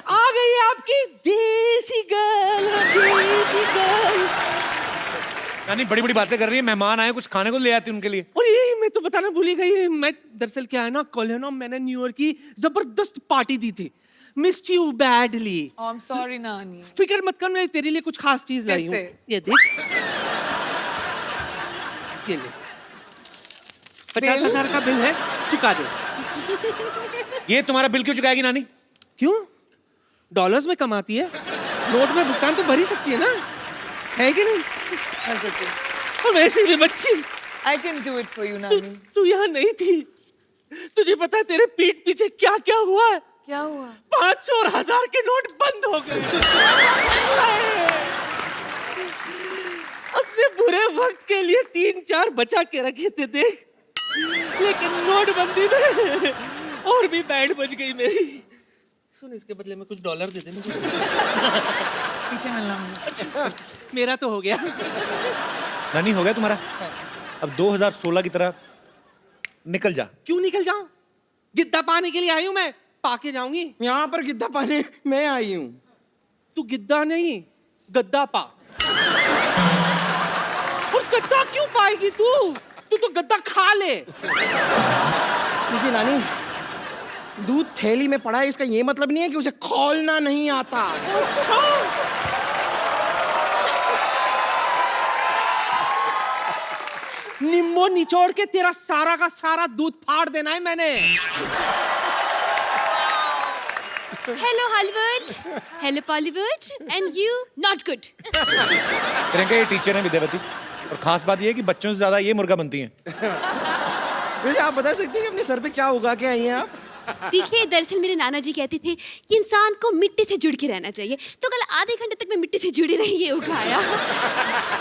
आ गई है आपकी देसी गर्ल, देसी गर्ल। यानी बड़ी बड़ी बातें कर रही है, मेहमान आए कुछ खाने को ले आती उनके लिए। और ये मैं तो बताना भूल ही गई, मैं दरअसल क्या है ना, कल है ना मैंने न्यू ईयर की जबरदस्त पार्टी दी थी, missed you badly. I am sorry नानी। फिक्र मत कर, मैं तेरे लिए कुछ खास चीज लाई हूँ। कैसे? ये देख, ये ले 50,000 का बिल है, चुका दे। ये तुम्हारा बिल क्यों चुकाएगी नानी? क्यों? डॉलर्स में कमाती है, नोट में भुगतान तो भर ही सकती है ना, है कि नहीं? और वैसे भी बच्ची, I can do it for you, नानी। तू यहाँ नहीं थी, तुझे पता है तेरे पीठ पीछे क्या क्या हुआ है? क्या हुआ? 500 और 1000 के नोट बंद हो गए। अपने बुरे वक्त के लिए 3-4 बचा के रखे थे देख, लेकिन नोटबंदी में और भी बैंड बज गई मेरी। सुन, इसके बदले में कुछ डॉलर दे दे मुझे। पीछे मिलना मुझे। मेरा तो हो गया। नानी हो गया तुम्हारा? अब 2016 की तरह निकल जा। क्यों निकल जाऊं? गिद्दा पाने के लिए आई हूं मैं, पाके जाऊंगी। यहाँ पर गिद्दा पाने मैं आई हूँ। तू गिद्दा नहीं, गद्दा पा। और गद्दा क्यों पाएगी तू? तू तो गद्दा खा ले। क्योंकि नानी, दूध थैली में पड़ा है, इसका ये मतलब नहीं है कि उसे खोलना नहीं आता। अच्छा, निम्बो निचोड़ के तेरा सारा का सारा दूध फाड़ देना है मैंने। Hello Hollywood, hello Bollywood, and you not good. Priyanka ये टीचर है विद्यावती, और खास बात ये है कि बच्चों से ज्यादा ये मुर्गा बनती हैं। वैसे आप बता सकती हैं कि अपने सर पे क्या उगा के आई हैं आप? देखिए, दरअसल मेरे नाना जी कहते थे कि इंसान को मिट्टी से जुड़ के रहना चाहिए, तो कल आधे घंटे तक मैं मिट्टी से जुड़ी रही, ये उगाया।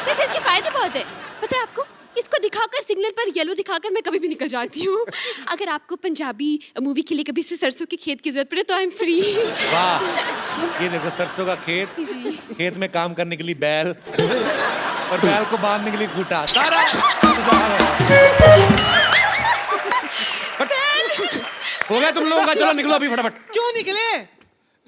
वैसे इसके फायदे बहुत है, पता है आपको? इसको दिखाकर, सिग्नल पर येलो दिखाकर मैं कभी भी निकल जाती हूँ। अगर आपको पंजाबी मूवी के लिए कभी से सरसों के खेत की जरूरत पड़े तो आई एम फ्री। वाह, ये देखो सरसों का खेत, खेत में काम करने के लिए बैल, और बैल को बांधने के लिए खूंटा, सारा हो गया तुम लोगों का। चलो निकलो अभी फटाफट। क्यों निकले?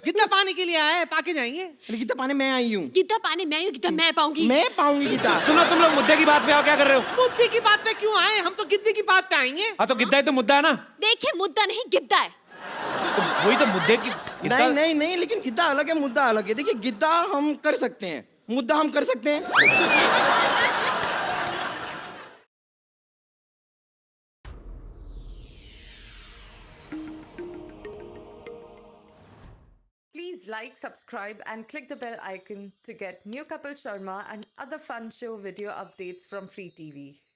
गिद्दा पाने के लिए आए, पाके जाएंगे। गिद्दा पाने मैं आई हूँ। गिद्दा पाने मैं हूँ, गिद्दा मैं पाऊंगी। मैं पाऊंगी गिद्दा। सुनो, तुम लोग मुद्दे की बात पे आओ, क्या कर रहे हो? मुद्दे की बात पे क्यों आए? हम तो गिद्दे की बात पे आएंगे। हाँ तो गिद्दा ही तो मुद्दा है ना। देखिए, मुद्दा नहीं गिद्दा है। तो वही तो मुद्दे की नहीं नहीं नहीं, लेकिन गिद्दा अलग है, मुद्दा अलग है। देखिए, गिद्दा हम कर सकते हैं, मुद्दा हम कर सकते हैं। Please like, subscribe and click the bell icon to get new Kapil Sharma and other fun show video updates from Free TV.